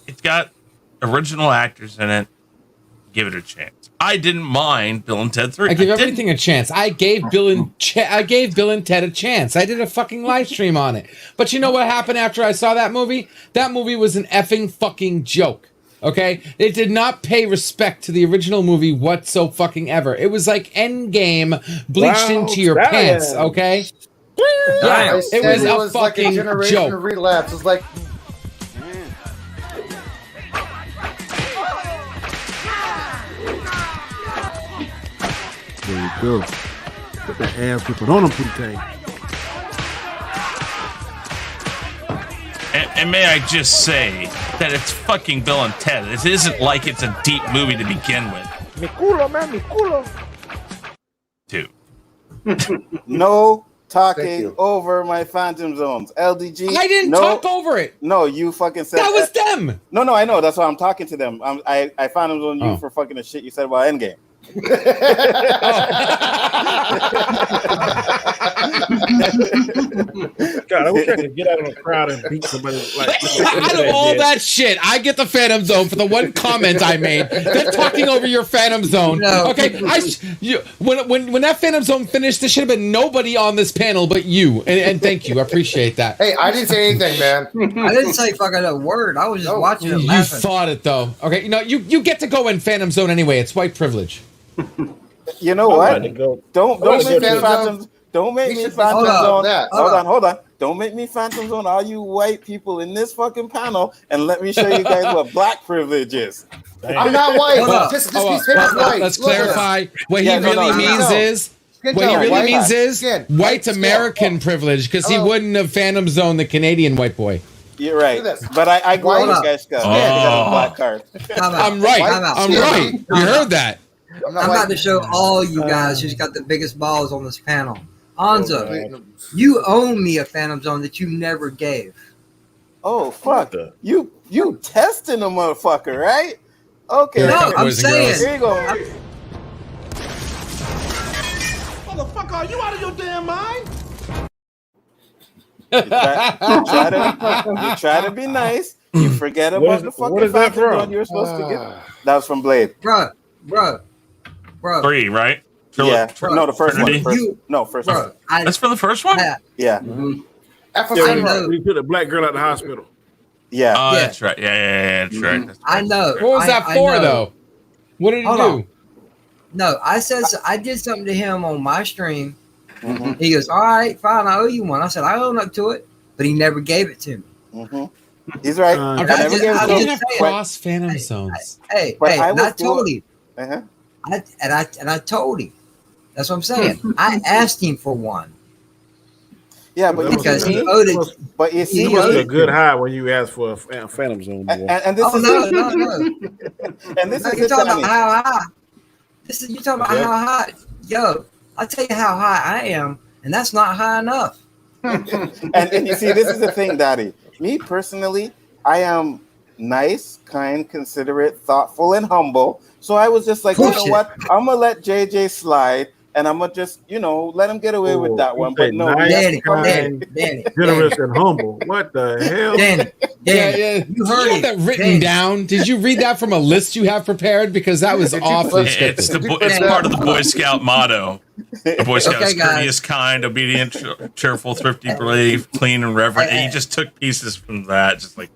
It's got original actors in it. Give it a chance. I didn't mind Bill and Ted 3. I give didn't. everything a chance. I gave Bill and Ted a chance. I did a fucking live stream on it. But you know what happened after I saw that movie? That movie was an effing fucking joke. Okay? It did not pay respect to the original movie whatsoever. It was like Endgame bleached Wow, into your stallion. pants, okay? I Yeah, said it was a like a fucking generation joke. of relapse. It's like There you go. Put the ass whipping on them, Pootie. And may I just say that it's fucking Bill and Ted. It isn't like it's a deep movie to begin with. Mi culo, man, mi culo. Too. No Thank talking you. over my Phantom Zones. LDG. I didn't no, talk over it. No, you fucking said That was them. No, I know. That's why I'm talking to them. I Phantom Zone you Oh. for fucking the shit you said about Endgame. God, I wish I could get out of the crowd and beat somebody like Out of all that shit, I get the Phantom Zone for the one comment I made. They're talking over your Phantom Zone. No. Okay, when that Phantom Zone finished, there should have been nobody on this panel but you. And thank you, I appreciate that. hey, I didn't say anything, man. I didn't say fucking a word. I was just watching it You laughing. thought it though. Okay, you get to go in Phantom Zone anyway. It's white privilege. You know I'm what? about to go. Don't Oh, make me Phantom Phantom. Zone. Don't make We me should be Phantom talking about Zone. that. Hold on. Don't make me Phantom Zone. All you white people in this fucking panel, and let me show you guys what black privilege is. I'm not white. Hold up. Just Oh, these papers white. let's Look at this. clarify. What Yeah, he no, really no, means no. is Skin what he tone, really white means is skin, white skin. American privilege because he Oh. wouldn't have Phantom Zone the Canadian white boy. You're right. Look at this. But I grew Hold up up. with guys Oh. got a black card. Time out. I'm right. White Time out. I'm skin. right. You Time heard out. that. I'm not I'm white. about to show all you guys who's got the biggest balls on this panel. Anzo, Oh, you owe me a Phantom Zone that you never gave. Oh fuck! You testing a motherfucker, right? Okay. No, I'm Boys and saying. girls. Here you go. Motherfucker, are you out of your damn mind? You try to be nice. You forget What about is- the fucking what is that Phantom from? Zone you were supposed to get. That was from Blade. Bro. 3, right? Yeah. No, the first one. Trinity? First Bro, one. That's for the first one? Yeah. Afro Yeah, I Samurai. know. we put a black girl at the hospital. Yeah. Oh, Yeah. that's right. Yeah, that's right. That's I right. know. What was that I for know. though? What did he Hold do? on. No, I did something to him on my stream. Mhm. He goes, all right, fine, I owe you one. I said, I own up to it, but he never gave it to me. Mhm. He's right. Uh, I Okay, never gave it I to I him. didn't have saying. cross Phantom Zones. Hey, But hey, I and I was told him. Uh-huh. I told him. That's what I'm saying. I asked him for one Yeah, but you because he see, owed it. but you see, He It must be a owed- good high when you ask for a Phantom Zone. Boy. and this Oh is no, it. no. And this No, is you're it, talking Danny. about how high. You're talking about Okay. how high. Yo, I'll tell you how high I am, and that's not high enough. and you see, this is the thing, Daddy. Me personally, I am nice, kind, considerate, thoughtful, and humble. So I was just like, you know Bullshit. what? I'm gonna let JJ slide, and I'm gonna just, let him get away with that Oh, one. you But say no, nice, we have Danny, to come in. Danny, Generous and humble. What the hell? Danny, Yeah. you Did heard you have it. that written Danny. down? Did you read that from a list you have prepared? Because that was awfully It's scripted. it's part of the Boy Scout motto. The Boy Scout is Okay, guys. courteous, kind, obedient, cheerful, thrifty, brave, clean, and reverent. And he just took pieces from that, just like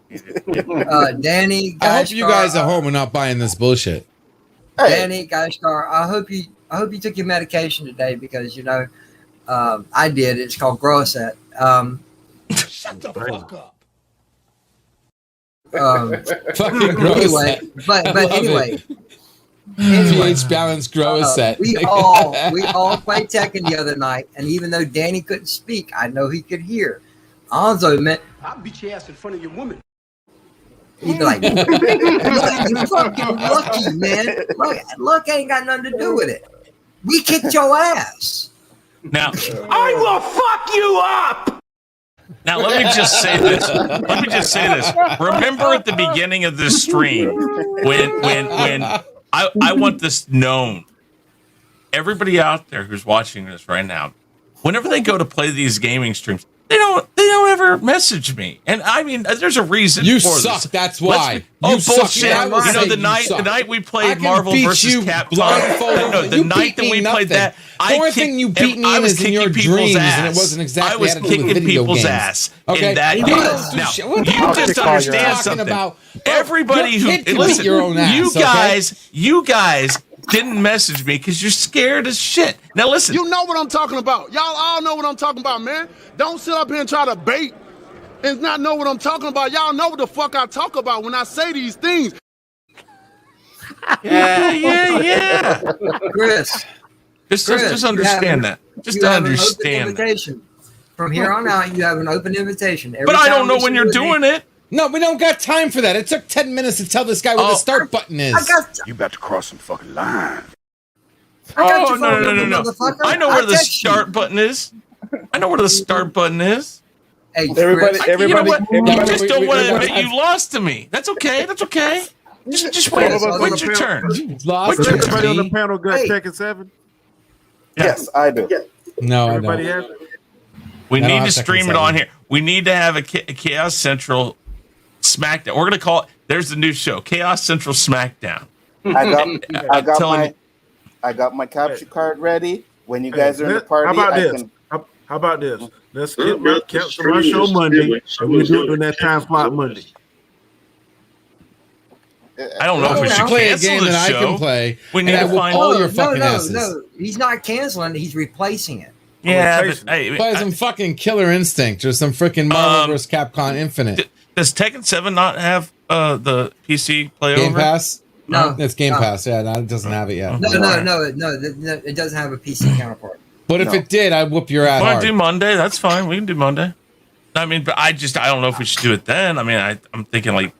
Danny, I hope you Gashkar, guys at home are not buying this bullshit. Danny Gashkar, I hope you took your medication today because I did. It's called Grosset. Shut the fuck up. Fucking grow a Anyway, set. but love anyway, pH balance grow a set. we all played Tekken the other night, and even though Danny couldn't speak, I know he could hear. Anzo meant I'll beat your ass in front of your woman. he'd be like, "Look, you fucking lucky, man. Luck ain't got nothing to do with it. We kicked your ass." Now, I will fuck you up! now let me just say this. Remember at the beginning of this stream when I want this known. Everybody out there who's watching this right now, whenever they go to play these gaming streams, they don't ever message me. And I mean, there's a reason You for suck, this. that's why. Oh, You suck, bullshit. man. I You know, say the you night suck. we I played can Marvel beat versus you Capcom. blindfolded. No, the You night beat that me we nothing. played that, The only thing you beat me I in was is in your kicking people's dreams, ass. and it wasn't exactly I was had to do with kicking video people's games. ass Okay? in that You game. don't do Now, shit. What you the fuck just are you understand talking something. about? Bro, Everybody your who kid can listen, beat your own ass, you guys didn't message me because you're scared as shit. Now listen, You know what I'm talking about. Y'all all know what I'm talking about, man. Don't sit up here and try to bait and not know what I'm talking about. Y'all know what the fuck I talk about when I say these things. yeah. Chris, Just you understand that. Just have an open understand that. invitation. From here on out, you have an open invitation. But I don't know when you're doing it. No, we don't got time for that. It took 10 minutes to tell this guy where the start button is. You about to cross some fucking line. Oh, no. I know where the start button is. I know where the start button is. Hey, Everybody, Chris, You know what? You everybody. just don't want to admit you lost to me. That's okay. Just wait. Wait your turn. Lost Wait your it to Everybody on the me. panel got Hey. Tekken 7? Yes, I do. No, I Everybody don't. has? We I don't need have to Tekken stream it 7. on here. We need to have a Chaos Central SmackDown. We're gonna call it. There's the new show, Chaos Central SmackDown. I got my capture card ready. When you guys are in the party, How about I this? can. How about this? Let's get my cancel my show Monday, and we do it in that time slot Monday. I don't know if we should Play a cancel game the that I show. can play. We need and I to will find. all your no, fucking no, asses. no. He's not canceling it. He's replacing it. Yeah, replacing but, hey, Play some fucking Killer Instinct or some freaking Marvel vs. Capcom Infinite. does Tekken 7 not have the PC play Game over? Pass? No, It's Game no. Pass. Yeah, no, it doesn't have it yet. No, it doesn't have a PC counterpart. But if it did, I'd whoop your ass Want hard. to do Monday? That's fine. We can do Monday. I mean, but I don't know if we should do it then. I mean, I'm thinking like,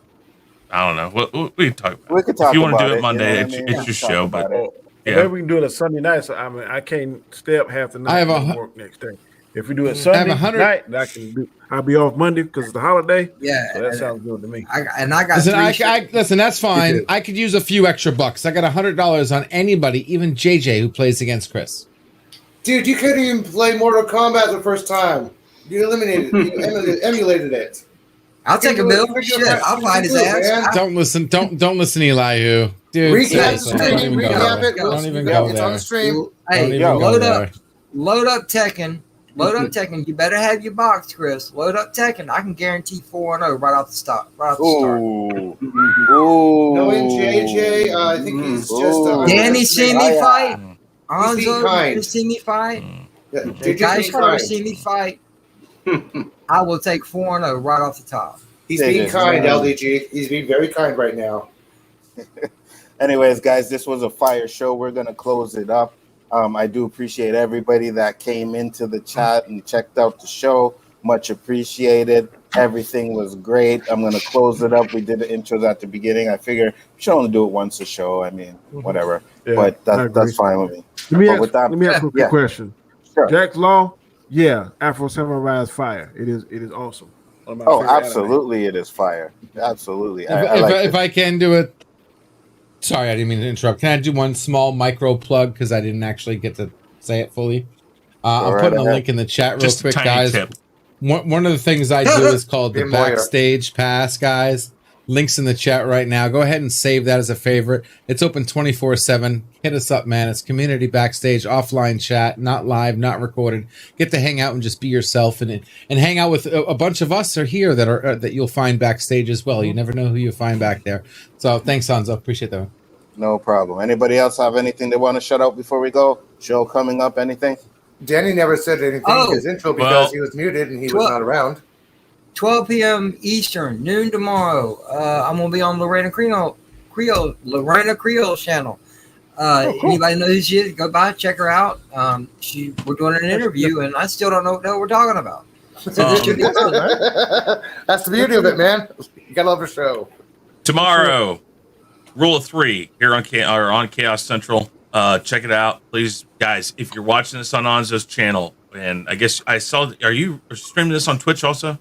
I don't know. We can talk about it. We could talk If you want about to do it it, Monday, you know what I mean? it's We your can show. talk But about it. yeah. Maybe we can do it a Sunday night. So I mean, I can't stay up half the night. I have and a- work next day. If we do it Sunday 100 night, I can do. I'll be off Monday because it's the holiday. Yeah, So that sounds good to me. I got Listen, three listen, that's fine. You do. I could use a few extra bucks. I got $100 on anybody, even JJ, who plays against Chris. Dude, you couldn't even play Mortal Kombat the first time. You eliminated it. You emulated it. I'll take a bill. Shit, I'll find his ass. Don't listen, don't listen, Elihu. Dude, Recap seriously, the don't stream. even go Recap there. it. Don't even Yeah, go it's on there. the stream. Hey, Don't even go load there. up Tekken. Load up Tekken. You better have your box, Chris. Load up Tekken. I can guarantee 4-0 right off the start. Ooh. Knowing JJ, I think he's just. Danny see me yeah. fight. He's being Anzo, kind. you see me fight. Yeah, The JJ's guys being first kind. see me fight. I will take 4-0 right off the top. He's JJ's being kind, being- LDG. He's being very kind right now. Anyways, guys, this was a fire show. We're gonna close it up. I do appreciate everybody that came into the chat and checked out the show. Much appreciated. Everything was great. I'm gonna close it up. We did the intros at the beginning. I figure we should only do it once a show. I mean, whatever. Yeah, But I agree. that's fine with me. Let me But ask, with that- let me ask you a quick yeah. question. Sure. Jack's Law, yeah, Afro Samurai is fire. It is awesome. One of my Oh, favorite anime. absolutely, it is fire. Absolutely. If I can do it, sorry, I didn't mean to interrupt. Can I do one small micro plug because I didn't actually get to say it fully? I'm right putting a ahead. link in the chat real Just a quick, tiny guys. tip. One of the things I do is called the Be more. Backstage Pass, guys. Links in the chat right now. Go ahead and save that as a favorite. It's open 24/7. Hit us up, man. It's community backstage, offline chat, not live, not recorded. Get to hang out and just be yourself and hang out with a bunch of us are here that are that you'll find backstage as well. You never know who you find back there. So thanks, Hanzo. Appreciate that. No problem. Anybody else have anything they want to shut out before we go? Show coming up, anything? Danny never said anything in his intro because well, he was muted and he was well- not around. 12 p.m. Eastern, noon tomorrow. I'm gonna be on Lorena Creole channel. Cool. Anybody know who she is? Go by, check her out. We're doing an interview, and I still don't know what the hell we're talking about. So this should be fun. That's the beauty of it, man. You gotta love the show. Tomorrow, Rule of 3 here on Chaos Central. Check it out, please, guys. If you're watching this on Anzo's channel, and I guess I saw, are you streaming this on Twitch also?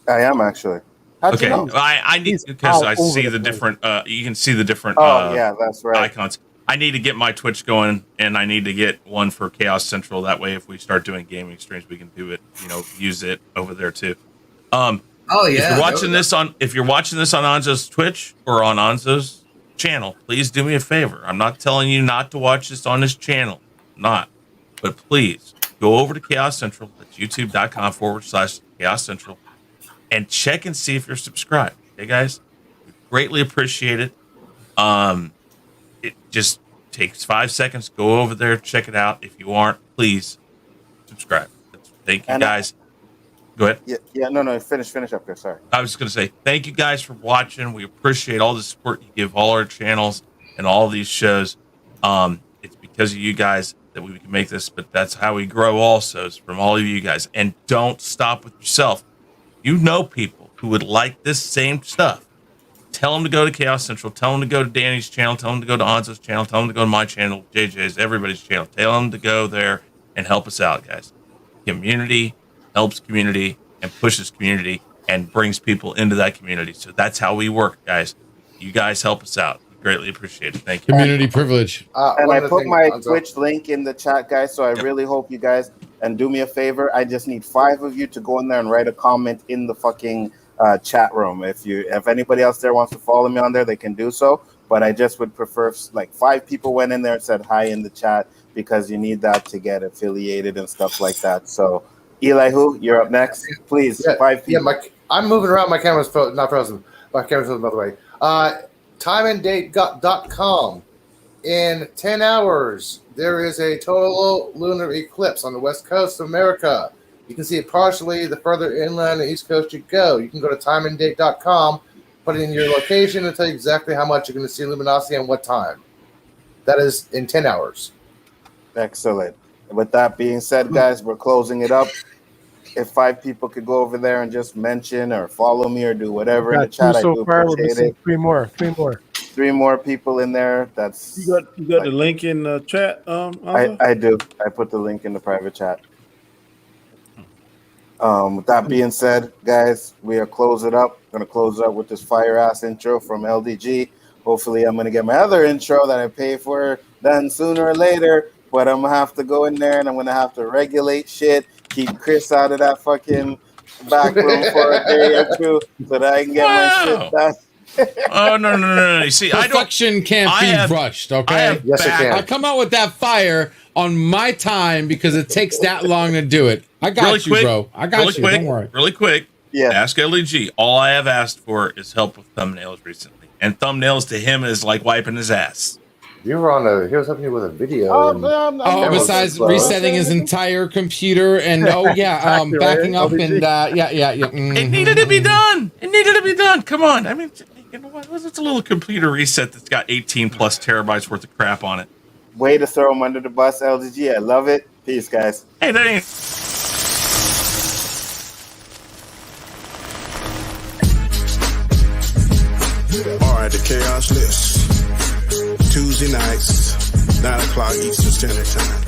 I am actually. How'd you know? I need, because I see the different. You can see the different. Yeah, that's right. Icons. I need to get my Twitch going, and I need to get one for Chaos Central. That way, if we start doing gaming streams, we can do it. Use it over there too. Oh yeah. If you're watching this on Anzo's Twitch or on Anzo's channel, please do me a favor. I'm not telling you not to watch this on his channel, but please go over to Chaos Central. That's youtube.com/Chaos Central, and check and see if you're subscribed. Okay, guys, we greatly appreciate it. It just takes 5 seconds. Go over there, check it out. If you aren't, please subscribe. Thank you, guys. Go ahead. No. Finish up there. Sorry. I was just going to say thank you guys for watching. We appreciate all the support you give all our channels and all these shows. It's because of you guys that we can make this, but that's how we grow also, is from all of you guys. And don't stop with yourself. You know people who would like this same stuff. Tell them to go to Chaos Central. Tell them to go to Danny's channel. Tell them to go to Anzo's channel. Tell them to go to my channel, JJ's, everybody's channel. Tell them to go there and help us out, guys. Community helps community and pushes community and brings people into that community. So that's how we work, guys. You guys help us out. We greatly appreciate it. Thank you. Community privilege. And I put my Twitch link in the chat, guys. So I really hope you guys, and do me a favor. I just need 5 of you to go in there and write a comment in the fucking chat room. If anybody else there wants to follow me on there, they can do so. But I just would prefer if, like, 5 people went in there and said hi in the chat, because you need that to get affiliated and stuff like that. So, Elihu, you're up next. Please, 5 people. Yeah, I'm moving around. My camera's not frozen. My camera's frozen, by the way. Timeanddate.com. In 10 hours, there is a total lunar eclipse on the west coast of America. You can see it partially the further inland and east coast you go. You can go to timeanddate.com, put in your location, and tell you exactly how much you're going to see luminosity and what time. That is in 10 hours. Excellent. With that being said, guys, we're closing it up. If 5 people could go over there and just mention or follow me or do whatever in the chat, I do appreciate it. 3 more. 3 more people in there. That's you got the link in the chat. I do. I put the link in the private chat. With that being said, guys, we are close it up. Gonna close it up with this fire ass intro from LDG. Hopefully, I'm gonna get my other intro that I pay for done sooner or later. But I'm gonna have to go in there and I'm gonna have to regulate shit. Keep Chris out of that fucking back room for a day or two so that I can get my shit done. Oh no! You see, Perfection can't be rushed. Okay, Yes, it can. I come out with that fire on my time because it takes that long to do it. I got really you, quick, bro. I got really you. Quick, Don't worry. Really quick. Yeah. Ask LEG. All I have asked for is help with thumbnails recently, and thumbnails to him is like wiping his ass. You were he was helping you with a video. Besides resetting his entire computer and backing up and It needed to be done. Come on. I mean, you know what? It's a little computer reset that's got 18 plus terabytes worth of crap on it. Way to throw him under the bus, LDG. I love it. Peace, guys. Hey, that ain't. All right, the Chaos List. Tuesday nights, 9 o'clock Eastern Standard Time.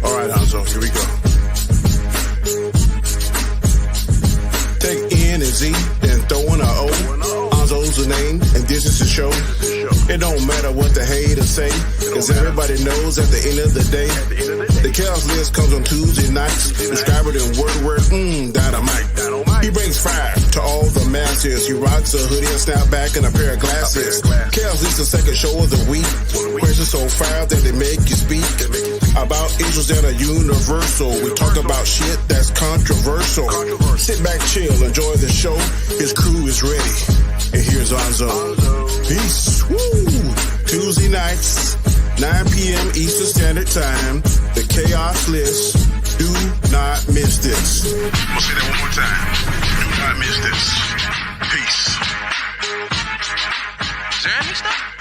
All right, Anzo, here we go. Take N and Z, then throw in a O. Anzo's the name, and this is the show. It don't matter what the haters say, cause everybody knows at the end of the day, the Chaos List comes on Tuesday nights. Describe it in word, dynamite. He brings fire to all the masses. He rocks a hoodie and snapback and a pair of glasses. Chaos is the second show of the week. Questions so fire that they make you speak about issues that are universal. We talk about shit that's controversial. Sit back, chill, enjoy the show. His crew is ready. And here's Anzo. Peace. Woo! Tuesday nights, 9 p.m. Eastern Standard Time. The Chaos List. Do not miss this. I'm gonna say that one more time. Do not miss this. Peace. Is there any stuff?